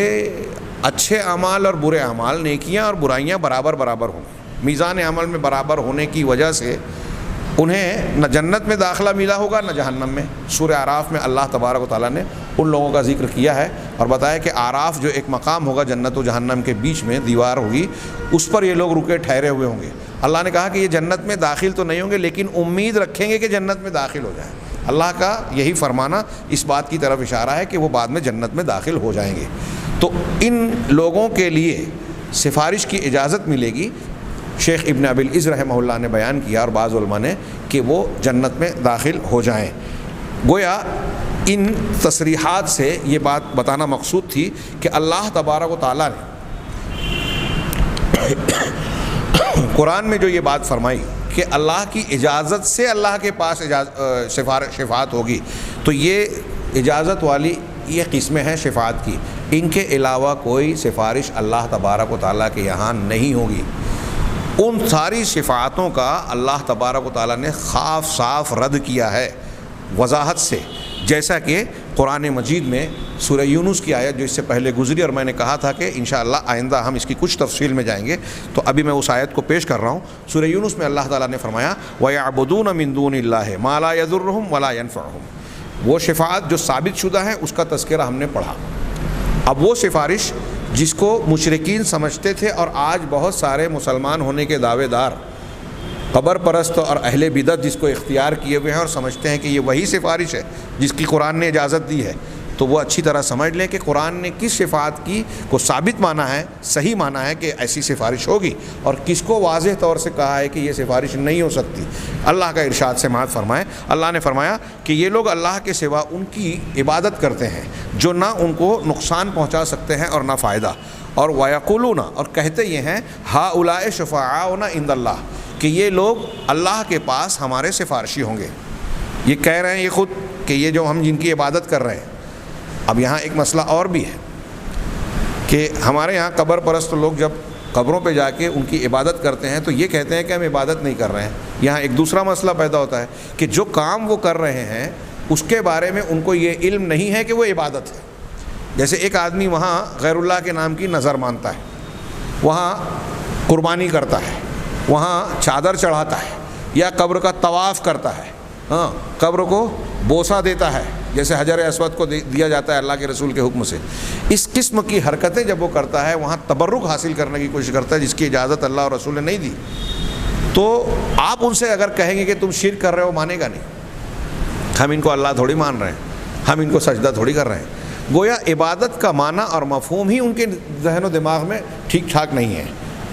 A: اچھے اعمال اور برے اعمال، نیکیاں اور برائیاں برابر برابر ہوں، میزان عمل میں برابر ہونے کی وجہ سے انہیں نہ جنت میں داخلہ ملا ہوگا نہ جہنم میں۔ سورہ اعراف میں اللہ تبارک و تعالیٰ نے ان لوگوں کا ذکر کیا ہے اور بتایا کہ اعراف جو ایک مقام ہوگا جنت و جہنم کے بیچ میں دیوار ہوگی، اس پر یہ لوگ رکے ٹھہرے ہوئے ہوں گے۔ اللہ نے کہا کہ یہ جنت میں داخل تو نہیں ہوں گے لیکن امید رکھیں گے کہ جنت میں داخل ہو جائیں۔ اللہ کا یہی فرمانا اس بات کی طرف اشارہ ہے کہ وہ بعد میں جنت میں داخل ہو جائیں گے۔ تو ان لوگوں کے لیے سفارش کی اجازت ملے گی، شیخ ابن ابی العز رحمہ اللہ نے بیان کیا اور بعض علماء نے، کہ وہ جنت میں داخل ہو جائیں۔ گویا ان تصریحات سے یہ بات بتانا مقصود تھی کہ اللہ تبارک و تعالیٰ نے قرآن میں جو یہ بات فرمائی کہ اللہ کی اجازت سے اللہ کے پاس شفاعت ہوگی، تو یہ اجازت والی یہ قسمیں ہیں شفاعت کی، ان کے علاوہ کوئی سفارش اللہ تبارک و تعالیٰ کے یہاں نہیں ہوگی۔ ان ساری شفاعتوں کا اللہ تبارک و تعالیٰ نے صاف رد کیا ہے وضاحت سے، جیسا کہ قرآن مجید میں سورہ یونس کی آیت جو اس سے پہلے گزری، اور میں نے کہا تھا کہ انشاءاللہ آئندہ ہم اس کی کچھ تفصیل میں جائیں گے، تو ابھی میں اس آیت کو پیش کر رہا ہوں۔ سورہ یونس میں اللہ تعالیٰ نے فرمایا وَيَعْبُدُونَ مِن دُونِ اللَّهِ مَا لَا يَضُرُّهُمْ وَلَا يَنفَعُهُمْ، وہ شفاعت جو ثابت شدہ ہے اس کا تذکرہ ہم نے پڑھا۔ اب وہ سفارش جس کو مشرکین سمجھتے تھے اور آج بہت سارے مسلمان ہونے کے دعوے دار قبر پرست اور اہل بدعت جس کو اختیار کیے ہوئے ہیں اور سمجھتے ہیں کہ یہ وہی سفارش ہے جس کی قرآن نے اجازت دی ہے، تو وہ اچھی طرح سمجھ لیں کہ قرآن نے کس شفاعت کی کو ثابت مانا ہے، صحیح مانا ہے کہ ایسی سفارش ہوگی، اور کس کو واضح طور سے کہا ہے کہ یہ سفارش نہیں ہو سکتی۔ اللہ کا ارشاد سماعت فرمائے، اللہ نے فرمایا کہ یہ لوگ اللہ کے سوا ان کی عبادت کرتے ہیں جو نہ ان کو نقصان پہنچا سکتے ہیں اور نہ فائدہ، اور وَيَقُولُونَ، اور کہتے یہ ہیں هَؤُلَاءِ شُفَعَاؤُنَا عِندَ اللَّهِ، کہ یہ لوگ اللہ کے پاس ہمارے سفارشی ہوں گے۔ یہ کہہ رہے ہیں یہ خود کہ یہ جو ہم جن کی عبادت کر رہے ہیں۔ اب یہاں ایک مسئلہ اور بھی ہے کہ ہمارے یہاں قبر پرست لوگ جب قبروں پہ جا کے ان کی عبادت کرتے ہیں تو یہ کہتے ہیں کہ ہم عبادت نہیں کر رہے ہیں۔ یہاں ایک دوسرا مسئلہ پیدا ہوتا ہے کہ جو کام وہ کر رہے ہیں اس کے بارے میں ان کو یہ علم نہیں ہے کہ وہ عبادت ہے۔ جیسے ایک آدمی وہاں غیر اللہ کے نام کی نظر مانتا ہے، وہاں قربانی کرتا ہے، وہاں چادر چڑھاتا ہے، یا قبر کا طواف کرتا ہے، قبر کو بوسہ دیتا ہے جیسے حجر اسود کو دیا جاتا ہے اللہ کے رسول کے حکم سے۔ اس قسم کی حرکتیں جب وہ کرتا ہے وہاں تبرک حاصل کرنے کی کوشش کرتا ہے جس کی اجازت اللہ اور رسول نے نہیں دی، تو آپ ان سے اگر کہیں گے کہ تم شرک کر رہے ہو، مانے گا نہیں۔ ہم ان کو اللہ تھوڑی مان رہے ہیں، ہم ان کو سجدہ تھوڑی کر رہے ہیں۔ گویا عبادت کا معنی اور مفہوم ہی ان کے ذہن و دماغ میں ٹھیک ٹھاک نہیں ہے۔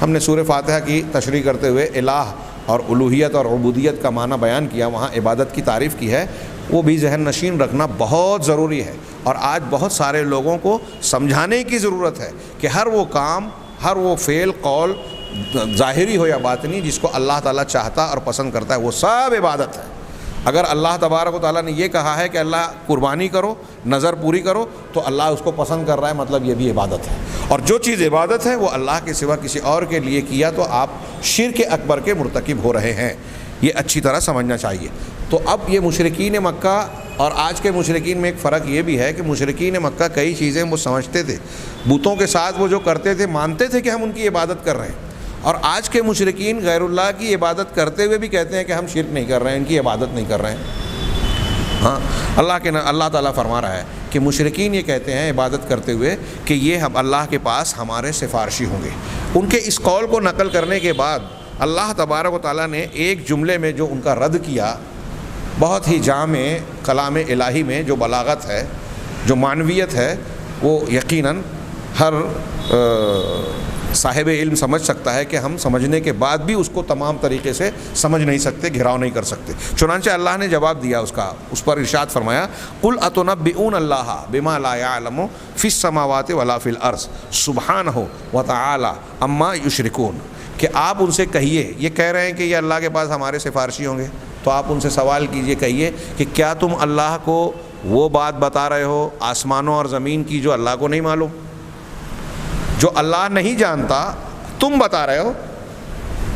A: ہم نے سورہ فاتحہ کی تشریح کرتے ہوئے الہ اور الوہیت اور عبودیت کا معنی بیان کیا، وہاں عبادت کی تعریف کی ہے، وہ بھی ذہن نشین رکھنا بہت ضروری ہے، اور آج بہت سارے لوگوں کو سمجھانے کی ضرورت ہے کہ ہر وہ کام، ہر وہ فعل، قول ظاہری ہو یا باطنی، جس کو اللہ تعالیٰ چاہتا اور پسند کرتا ہے وہ سب عبادت ہے۔ اگر اللہ تبارک و تعالیٰ نے یہ کہا ہے کہ اللہ قربانی کرو، نظر پوری کرو، تو اللہ اس کو پسند کر رہا ہے، مطلب یہ بھی عبادت ہے۔ اور جو چیز عبادت ہے وہ اللہ کے سوا کسی اور کے لیے کیا تو آپ شرک اکبر کے مرتکب ہو رہے ہیں، یہ اچھی طرح سمجھنا چاہیے۔ تو اب یہ مشرکین مکہ اور آج کے مشرکین میں ایک فرق یہ بھی ہے کہ مشرکین مکہ کئی چیزیں وہ سمجھتے تھے، بتوں کے ساتھ وہ جو کرتے تھے مانتے تھے کہ ہم ان کی عبادت کر رہے ہیں، اور آج کے مشرکین غیر اللہ کی عبادت کرتے ہوئے بھی کہتے ہیں کہ ہم شرک نہیں کر رہے ہیں، ان کی عبادت نہیں کر رہے ہیں۔ ہاں، اللہ تعالیٰ فرما رہا ہے کہ مشرکین یہ کہتے ہیں عبادت کرتے ہوئے کہ یہ ہم اللہ کے پاس ہمارے سفارشی ہوں گے۔ ان کے اس قول کو نقل کرنے کے بعد اللہ تبارک و تعالیٰ نے ایک جملے میں جو ان کا رد کیا، بہت ہی جامع کلام الہی میں جو بلاغت ہے، جو معنویت ہے، وہ یقیناً ہر صاحب علم سمجھ سکتا ہے کہ ہم سمجھنے کے بعد بھی اس کو تمام طریقے سے سمجھ نہیں سکتے، گھراؤ نہیں کر سکتے۔ چنانچہ اللہ نے جواب دیا اس پر ارشاد فرمایا، قُلْ أَتُنَبِّئُونَ اللَّهَ بِمَا لَا يَعْلَمُ فِي السَّمَاوَاتِ وَلَا فِي الْأَرْضِ سُبْحَانَهُ وَتَعَالَى عَمَّا يُشْرِكُونَ، کہ آپ ان سے کہیے، یہ کہہ رہے ہیں کہ یہ اللہ کے پاس ہمارے سفارشی ہوں گے، تو آپ ان سے سوال کیجئے، کہیے کہ کیا تم اللہ کو وہ بات بتا رہے ہو آسمانوں اور زمین کی جو اللہ کو نہیں معلوم؟ جو اللہ نہیں جانتا تم بتا رہے ہو۔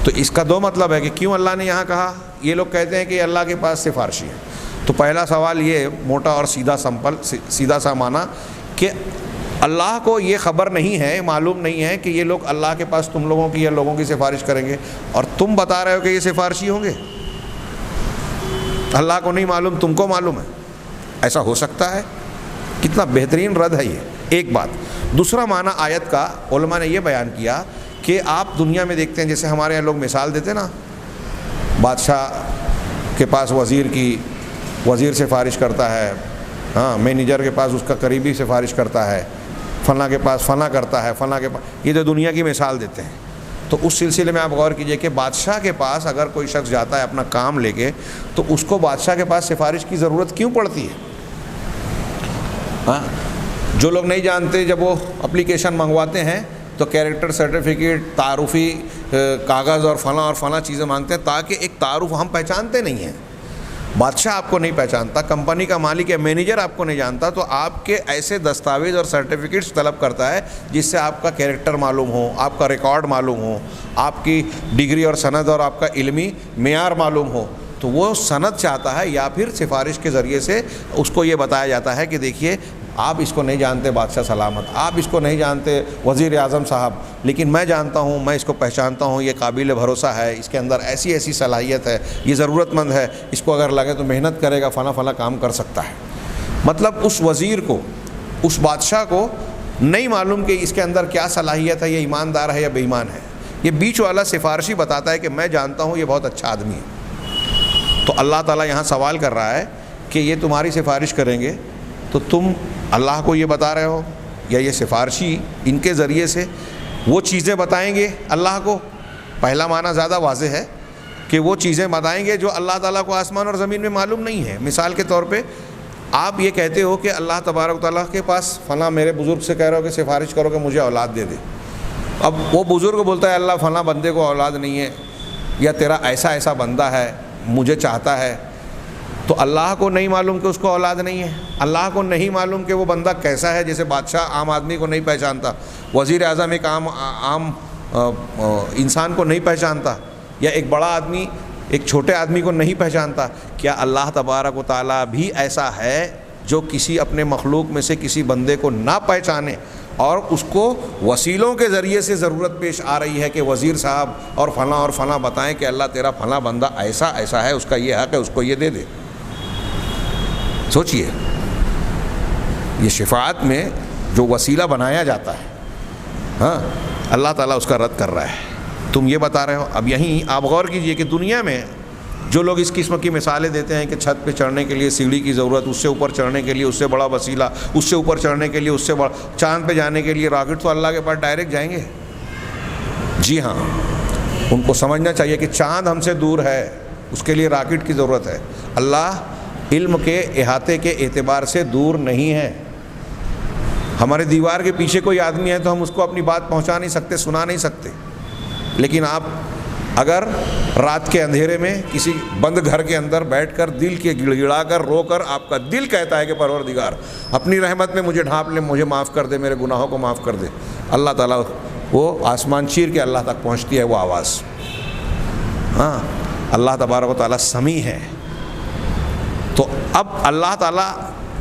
A: تو اس کا دو مطلب ہے کہ کیوں اللہ نے یہاں کہا، یہ لوگ کہتے ہیں کہ یہ اللہ کے پاس سفارشی ہے۔ تو پہلا سوال یہ موٹا اور سیدھا سا معنی کہ اللہ کو یہ خبر نہیں ہے، معلوم نہیں ہے کہ یہ لوگ اللہ کے پاس تم لوگوں کی یا لوگوں کی سفارش کریں گے، اور تم بتا رہے ہو کہ یہ سفارشی ہوں گے۔ اللہ کو نہیں معلوم، تم کو معلوم ہے، ایسا ہو سکتا ہے؟ کتنا بہترین رد ہے یہ، ایک بات۔ دوسرا معنی آیت کا علماء نے یہ بیان کیا کہ آپ دنیا میں دیکھتے ہیں، جیسے ہمارے یہاں لوگ مثال دیتے نا، بادشاہ کے پاس وزیر سفارش کرتا ہے، ہاں، مینیجر کے پاس اس کا قریبی سفارش کرتا ہے، فلاں کے پاس فلاں کرتا ہے، فلاں کے پاس، یہ تو دنیا کی مثال دیتے ہیں۔ تو اس سلسلے میں آپ غور کیجئے کہ بادشاہ کے پاس اگر کوئی شخص جاتا ہے اپنا کام لے کے، تو اس کو بادشاہ کے پاس سفارش کی ضرورت کیوں پڑتی ہے؟ ہاں، جو لوگ نہیں جانتے، جب وہ اپلیکیشن منگواتے ہیں تو کیریکٹر سرٹیفکیٹ، تعارفی کاغذ اور فلاں چیزیں مانگتے ہیں، تاکہ ایک تعارف، ہم پہچانتے نہیں ہیں، بادشاہ آپ کو نہیں پہچانتا، کمپنی کا مالک یا مینیجر آپ کو نہیں جانتا، تو آپ کے ایسے دستاویز اور سرٹیفکیٹس طلب کرتا ہے جس سے آپ کا کیریکٹر معلوم ہو، آپ کا ریکارڈ معلوم ہو، آپ کی ڈگری اور سند اور آپ کا علمی معیار معلوم ہو۔ تو وہ سند چاہتا ہے، یا پھر سفارش کے ذریعے سے اس کو یہ بتایا جاتا ہے کہ دیکھیے آپ اس کو نہیں جانتے بادشاہ سلامت، آپ اس کو نہیں جانتے وزیر اعظم صاحب، لیکن میں جانتا ہوں، میں اس کو پہچانتا ہوں، یہ قابل بھروسہ ہے، اس کے اندر ایسی صلاحیت ہے، یہ ضرورت مند ہے، اس کو اگر لگے تو محنت کرے گا، فلاں کام کر سکتا ہے۔ مطلب اس وزیر کو، اس بادشاہ کو نہیں معلوم کہ اس کے اندر کیا صلاحیت ہے، یہ ایماندار ہے یا بے ایمان ہے، یہ بیچ والا سفارشی بتاتا ہے کہ میں جانتا ہوں یہ بہت اچھا آدمی ہے۔ تو اللہ تعالیٰ یہاں سوال کر رہا ہے کہ یہ تمہاری سفارش کریں گے تو تم اللہ کو یہ بتا رہے ہو، یا یہ سفارشی ان کے ذریعے سے وہ چیزیں بتائیں گے اللہ کو؟ پہلا معنی زیادہ واضح ہے کہ وہ چیزیں بتائیں گے جو اللہ تعالیٰ کو آسمان اور زمین میں معلوم نہیں ہے۔ مثال کے طور پہ آپ یہ کہتے ہو کہ اللہ تبارک و تعالیٰ کے پاس فلاں، میرے بزرگ سے کہہ رہے ہو کہ سفارش کرو کہ مجھے اولاد دے دے۔ اب وہ بزرگ بولتا ہے اللہ فلاں بندے کو اولاد نہیں ہے، یا تیرا ایسا بندہ ہے مجھے چاہتا ہے، تو اللہ کو نہیں معلوم کہ اس کو اولاد نہیں ہے، اللہ کو نہیں معلوم کہ وہ بندہ کیسا ہے، جیسے بادشاہ عام آدمی کو نہیں پہچانتا، وزیر اعظم ایک عام انسان کو نہیں پہچانتا، یا ایک بڑا آدمی ایک چھوٹے آدمی کو نہیں پہچانتا۔ کیا اللہ تبارک و تعالیٰ بھی ایسا ہے جو کسی اپنے مخلوق میں سے کسی بندے کو نہ پہچانے، اور اس کو وسیلوں کے ذریعے سے ضرورت پیش آ رہی ہے کہ وزیر صاحب اور فلاں بتائیں کہ اللہ تیرا فلاں بندہ ایسا ہے، اس کا یہ حق ہے، اس کو یہ دے دے؟ سوچئے، یہ شفاعت میں جو وسیلہ بنایا جاتا ہے، ہاں، اللہ تعالیٰ اس کا رد کر رہا ہے، تم یہ بتا رہے ہو۔ اب یہیں آپ غور کیجئے کہ دنیا میں جو لوگ اس قسم کی مثالیں دیتے ہیں کہ چھت پہ چڑھنے کے لیے سیڑھی کی ضرورت، اس سے اوپر چڑھنے کے لیے اس سے بڑا وسیلہ، اس سے اوپر چڑھنے کے لیے اس سے بڑا، چاند پہ جانے کے لیے راکٹ، تو اللہ کے پاس ڈائریکٹ جائیں گے؟ جی ہاں، ان کو سمجھنا چاہیے کہ چاند ہم سے دور ہے، اس کے لیے راکٹ کی ضرورت ہے۔ اللہ علم کے احاطے کے اعتبار سے دور نہیں ہے۔ ہمارے دیوار کے پیچھے کوئی آدمی ہے تو ہم اس کو اپنی بات پہنچا نہیں سکتے، سنا نہیں سکتے، لیکن آپ اگر رات کے اندھیرے میں کسی بند گھر کے اندر بیٹھ کر دل کے گڑ گڑا کر رو کر آپ کا دل کہتا ہے کہ پروردگار اپنی رحمت میں مجھے ڈھانپ لے، مجھے معاف کر دے، میرے گناہوں کو معاف کر دے، اللہ تعالیٰ وہ آسمان چیر کے اللہ تک پہنچتی ہے وہ آواز. ہاں، اللہ تبارک و تعالیٰ سمیع ہے. تو اب اللہ تعالیٰ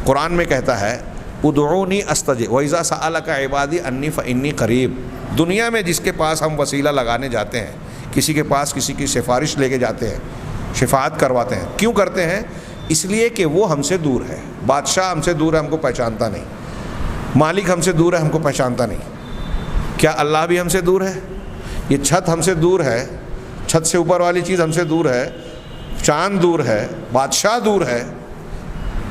A: قرآن میں کہتا ہے ادعونی استجب وَإِذَا سَأَلَكَ عِبَادِي أَنِّي فَإِنِّي قَرِيب. دنیا میں جس کے پاس ہم وسیلہ لگانے جاتے ہیں، کسی کے پاس کسی کی سفارش لے کے جاتے ہیں، شفاعت کرواتے ہیں، کیوں کرتے ہیں؟ اس لیے کہ وہ ہم سے دور ہے. بادشاہ ہم سے دور ہے، ہم کو پہچانتا نہیں. مالک ہم سے دور ہے، ہم کو پہچانتا نہیں. کیا اللہ بھی ہم سے دور ہے؟ یہ چھت ہم سے دور ہے، چھت سے اوپر والی چیز ہم سے دور ہے، چاند دور ہے، بادشاہ دور ہے،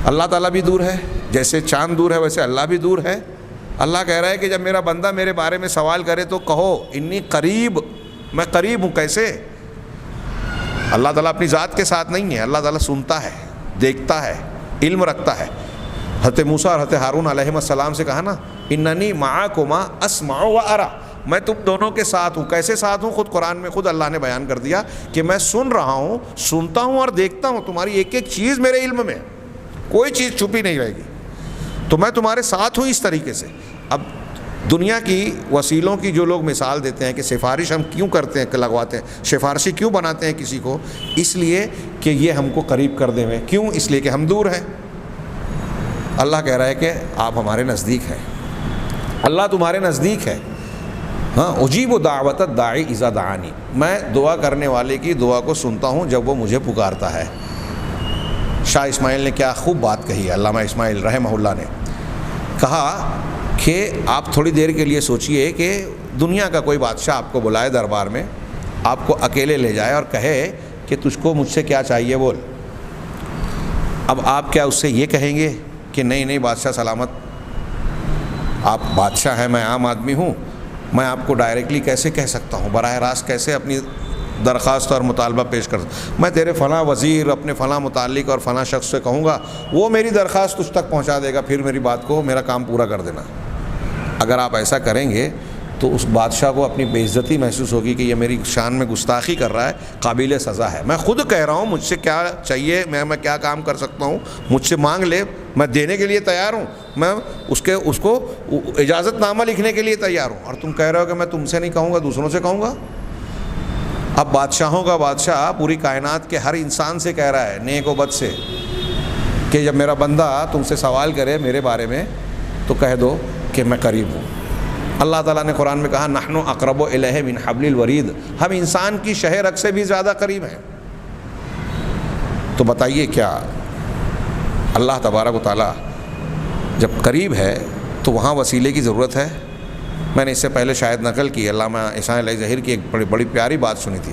A: اللہ تعالیٰ بھی دور ہے. جیسے چاند دور ہے ویسے اللہ بھی دور ہے. اللہ کہہ رہا ہے کہ جب میرا بندہ میرے بارے میں سوال کرے تو کہو انی قریب، میں قریب ہوں. کیسے؟ اللہ تعالیٰ اپنی ذات کے ساتھ نہیں ہے، اللہ تعالیٰ سنتا ہے، دیکھتا ہے، علم رکھتا ہے. حضرت موسیٰ اور حضرت ہارون علیہ السلام سے کہا نا اننی معکما اسمع و ارى، میں تم دونوں کے ساتھ ہوں. کیسے ساتھ ہوں؟ خود قرآن میں خود اللہ نے بیان کر دیا کہ میں سن رہا ہوں، سنتا ہوں اور دیکھتا ہوں. تمہاری ایک ایک چیز میرے علم میں، کوئی چیز چھپی نہیں رہے گی. تو میں تمہارے ساتھ ہوں اس طریقے سے. اب دنیا کی وسیلوں کی جو لوگ مثال دیتے ہیں کہ سفارش ہم کیوں کرتے ہیں، لگواتے ہیں، سفارشی کیوں بناتے ہیں کسی کو؟ اس لیے کہ یہ ہم کو قریب کر دیں. میں کیوں؟ اس لیے کہ ہم دور ہیں. اللہ کہہ رہا ہے کہ آپ ہمارے نزدیک ہیں، اللہ تمہارے نزدیک ہے. ہاں، اجیب دعوت الداعی اذا دعانی، میں دعا کرنے والے کی دعا کو سنتا ہوں جب وہ مجھے پکارتا ہے. شاہ اسماعیل نے کیا خوب بات کہی ہے، علامہ اسماعیل رحمہ اللہ نے کہا کہ آپ تھوڑی دیر کے لیے سوچئے کہ دنیا کا کوئی بادشاہ آپ کو بلائے دربار میں، آپ کو اکیلے لے جائے اور کہے کہ تجھ کو مجھ سے کیا چاہیے بول. اب آپ کیا اس سے یہ کہیں گے کہ نہیں نہیں بادشاہ سلامت، آپ بادشاہ ہیں، میں عام آدمی ہوں، میں آپ کو ڈائریکٹلی کیسے کہہ سکتا ہوں، براہ راست کیسے اپنی درخواست اور مطالبہ پیش کر سکتا ہوں؟ میں تیرے فلاں وزیر، اپنے فلاں متعلق اور فلاں شخص سے کہوں گا، وہ میری درخواست تجھ تک پہنچا دے گا، پھر میری بات کو، میرا کام پورا کر دینا. اگر آپ ایسا کریں گے تو اس بادشاہ کو اپنی بے عزتی محسوس ہوگی کہ یہ میری شان میں گستاخی کر رہا ہے، قابل سزا ہے. میں خود کہہ رہا ہوں مجھ سے کیا چاہیے، میں کیا کام کر سکتا ہوں، مجھ سے مانگ لے، میں دینے کے لیے تیار ہوں، میں اس کو اجازت نامہ لکھنے کے لیے تیار ہوں. اور تم کہہ رہے ہو کہ میں تم سے نہیں کہوں گا، دوسروں سے کہوں گا. اب بادشاہوں کا بادشاہ پوری کائنات کے ہر انسان سے کہہ رہا ہے، نیک و بد سے، کہ جب میرا بندہ تم سے سوال کرے میرے بارے میں تو کہہ دو کہ میں قریب ہوں. اللہ تعالیٰ نے قرآن میں کہا نحن اقرب الیہ من حبل الورید، ہم انسان کی شہ رگ سے بھی زیادہ قریب ہیں. تو بتائیے کیا اللہ تبارک و تعالیٰ جب قریب ہے تو وہاں وسیلے کی ضرورت ہے؟ میں نے اس سے پہلے شاید نقل کی، علامہ احسان علیہ ظہیر کی ایک بڑی پیاری بات سنی تھی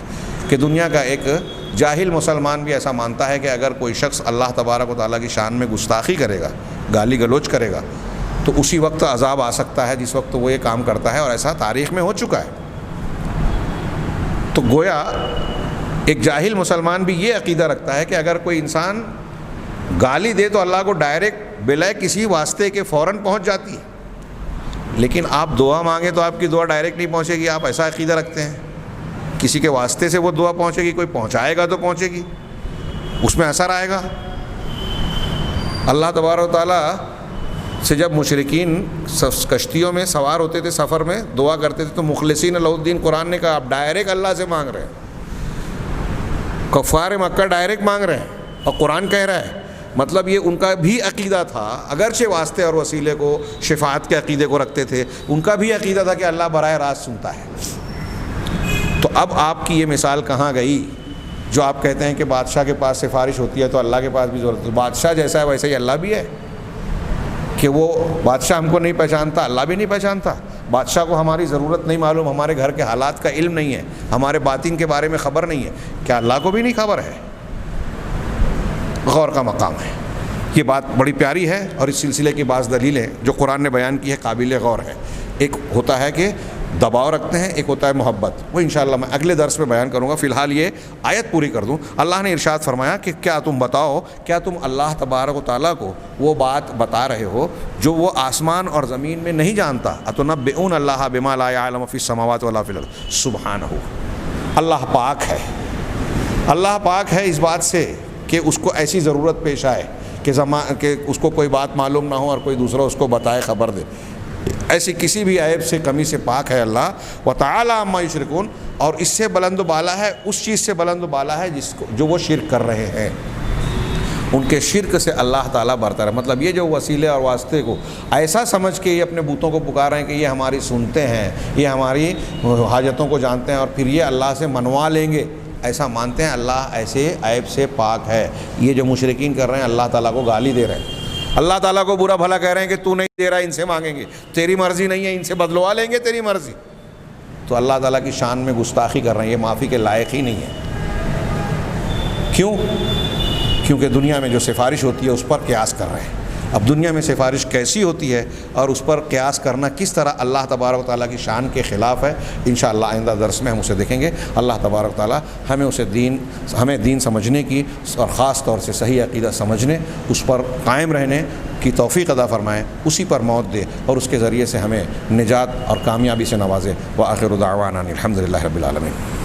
A: کہ دنیا کا ایک جاہل مسلمان بھی ایسا مانتا ہے کہ اگر کوئی شخص اللہ تبارک و تعالیٰ کی شان میں گستاخی کرے گا، گالی گلوچ کرے گا، تو اسی وقت عذاب آ سکتا ہے جس وقت وہ یہ کام کرتا ہے، اور ایسا تاریخ میں ہو چکا ہے. تو گویا ایک جاہل مسلمان بھی یہ عقیدہ رکھتا ہے کہ اگر کوئی انسان گالی دے تو اللہ کو ڈائریکٹ بلا کسی واسطے کے فوراً پہنچ جاتی ہے، لیکن آپ دعا مانگیں تو آپ کی دعا ڈائریکٹ نہیں پہنچے گی. آپ ایسا عقیدہ رکھتے ہیں کسی کے واسطے سے وہ دعا پہنچے گی، کوئی پہنچائے گا تو پہنچے گی، اس میں اثر آئے گا. اللہ تبارک و تعالیٰ سے جب مشرکین کشتیوں میں سوار ہوتے تھے، سفر میں دعا کرتے تھے، تو مخلصین لہ الدین، قرآن نے کہا آپ ڈائریکٹ اللہ سے مانگ رہے ہیں. کفار مکہ ڈائریکٹ مانگ رہے ہیں اور قرآن کہہ رہا ہے. مطلب یہ ان کا بھی عقیدہ تھا، اگرچہ واسطے اور وسیلے کو، شفاعت کے عقیدے کو رکھتے تھے، ان کا بھی عقیدہ تھا کہ اللہ براہ راست سنتا ہے. تو اب آپ کی یہ مثال کہاں گئی جو آپ کہتے ہیں کہ بادشاہ کے پاس سفارش ہوتی ہے تو اللہ کے پاس بھی ضرورت ہے؟ بادشاہ جیسا ہے ویسے ہی اللہ بھی ہے، کہ وہ بادشاہ ہم کو نہیں پہچانتا، اللہ بھی نہیں پہچانتا. بادشاہ کو ہماری ضرورت نہیں معلوم، ہمارے گھر کے حالات کا علم نہیں ہے، ہمارے باطن کے بارے میں خبر نہیں ہے، کیا اللہ کو بھی نہیں خبر ہے؟ غور کا مقام ہے. یہ بات بڑی پیاری ہے اور اس سلسلے کی بعض دلیلیں جو قرآن نے بیان کی ہے قابل غور ہے. ایک ہوتا ہے کہ دباؤ رکھتے ہیں، ایک ہوتا ہے محبت، وہ انشاءاللہ میں اگلے درس میں بیان کروں گا. فی الحال یہ آیت پوری کر دوں. اللہ نے ارشاد فرمایا کہ کیا تم بتاؤ، کیا تم اللہ تبارک و تعالیٰ کو وہ بات بتا رہے ہو جو وہ آسمان اور زمین میں نہیں جانتا؟ اتنبئون اللہ بما لا یعلم فی السماوات ولا فی الارض. سبحانہ، اللہ پاک ہے، اللہ پاک ہے اس بات سے کہ اس کو ایسی ضرورت پیش آئے کہ اس کو کوئی بات معلوم نہ ہو اور کوئی دوسرا اس کو بتائے، خبر دے. ایسی کسی بھی عیب سے، کمی سے پاک ہے اللہ. وتعالی عما یشرکون، اور اس سے بلند و بالا ہے، اس چیز سے بلند و بالا ہے جو وہ شرک کر رہے ہیں. ان کے شرک سے اللہ تعالیٰ برتر ہے. مطلب یہ جو وسیلے اور واسطے کو ایسا سمجھ کے یہ اپنے بتوں کو پکار رہے ہیں کہ یہ ہماری سنتے ہیں، یہ ہماری حاجتوں کو جانتے ہیں اور پھر یہ اللہ سے منوا لیں گے، ایسا مانتے ہیں. اللہ ایسے عیب سے پاک ہے. یہ جو مشرکین کر رہے ہیں اللہ تعالیٰ کو گالی دے رہے ہیں، اللہ تعالیٰ کو برا بھلا کہہ رہے ہیں کہ تو نہیں دے رہا، ان سے مانگیں گے، تیری مرضی نہیں ہے، ان سے بدلوا لیں گے، تیری مرضی. تو اللہ تعالیٰ کی شان میں گستاخی کر رہے ہیں، یہ معافی کے لائق ہی نہیں ہے. کیوں؟ کیونکہ دنیا میں جو سفارش ہوتی ہے اس پر قیاس کر رہے ہیں. اب دنیا میں سفارش کیسی ہوتی ہے اور اس پر قیاس کرنا کس طرح اللہ تبارک و تعالیٰ کی شان کے خلاف ہے، انشاءاللہ آئندہ درس میں ہم اسے دیکھیں گے. اللہ تبارک و تعالیٰ ہمیں دین سمجھنے کی اور خاص طور سے صحیح عقیدہ سمجھنے، اس پر قائم رہنے کی توفیق عطا فرمائے، اسی پر موت دے اور اس کے ذریعے سے ہمیں نجات اور کامیابی سے نوازے. وآخر دعوانا الحمدللہ رب العالمین.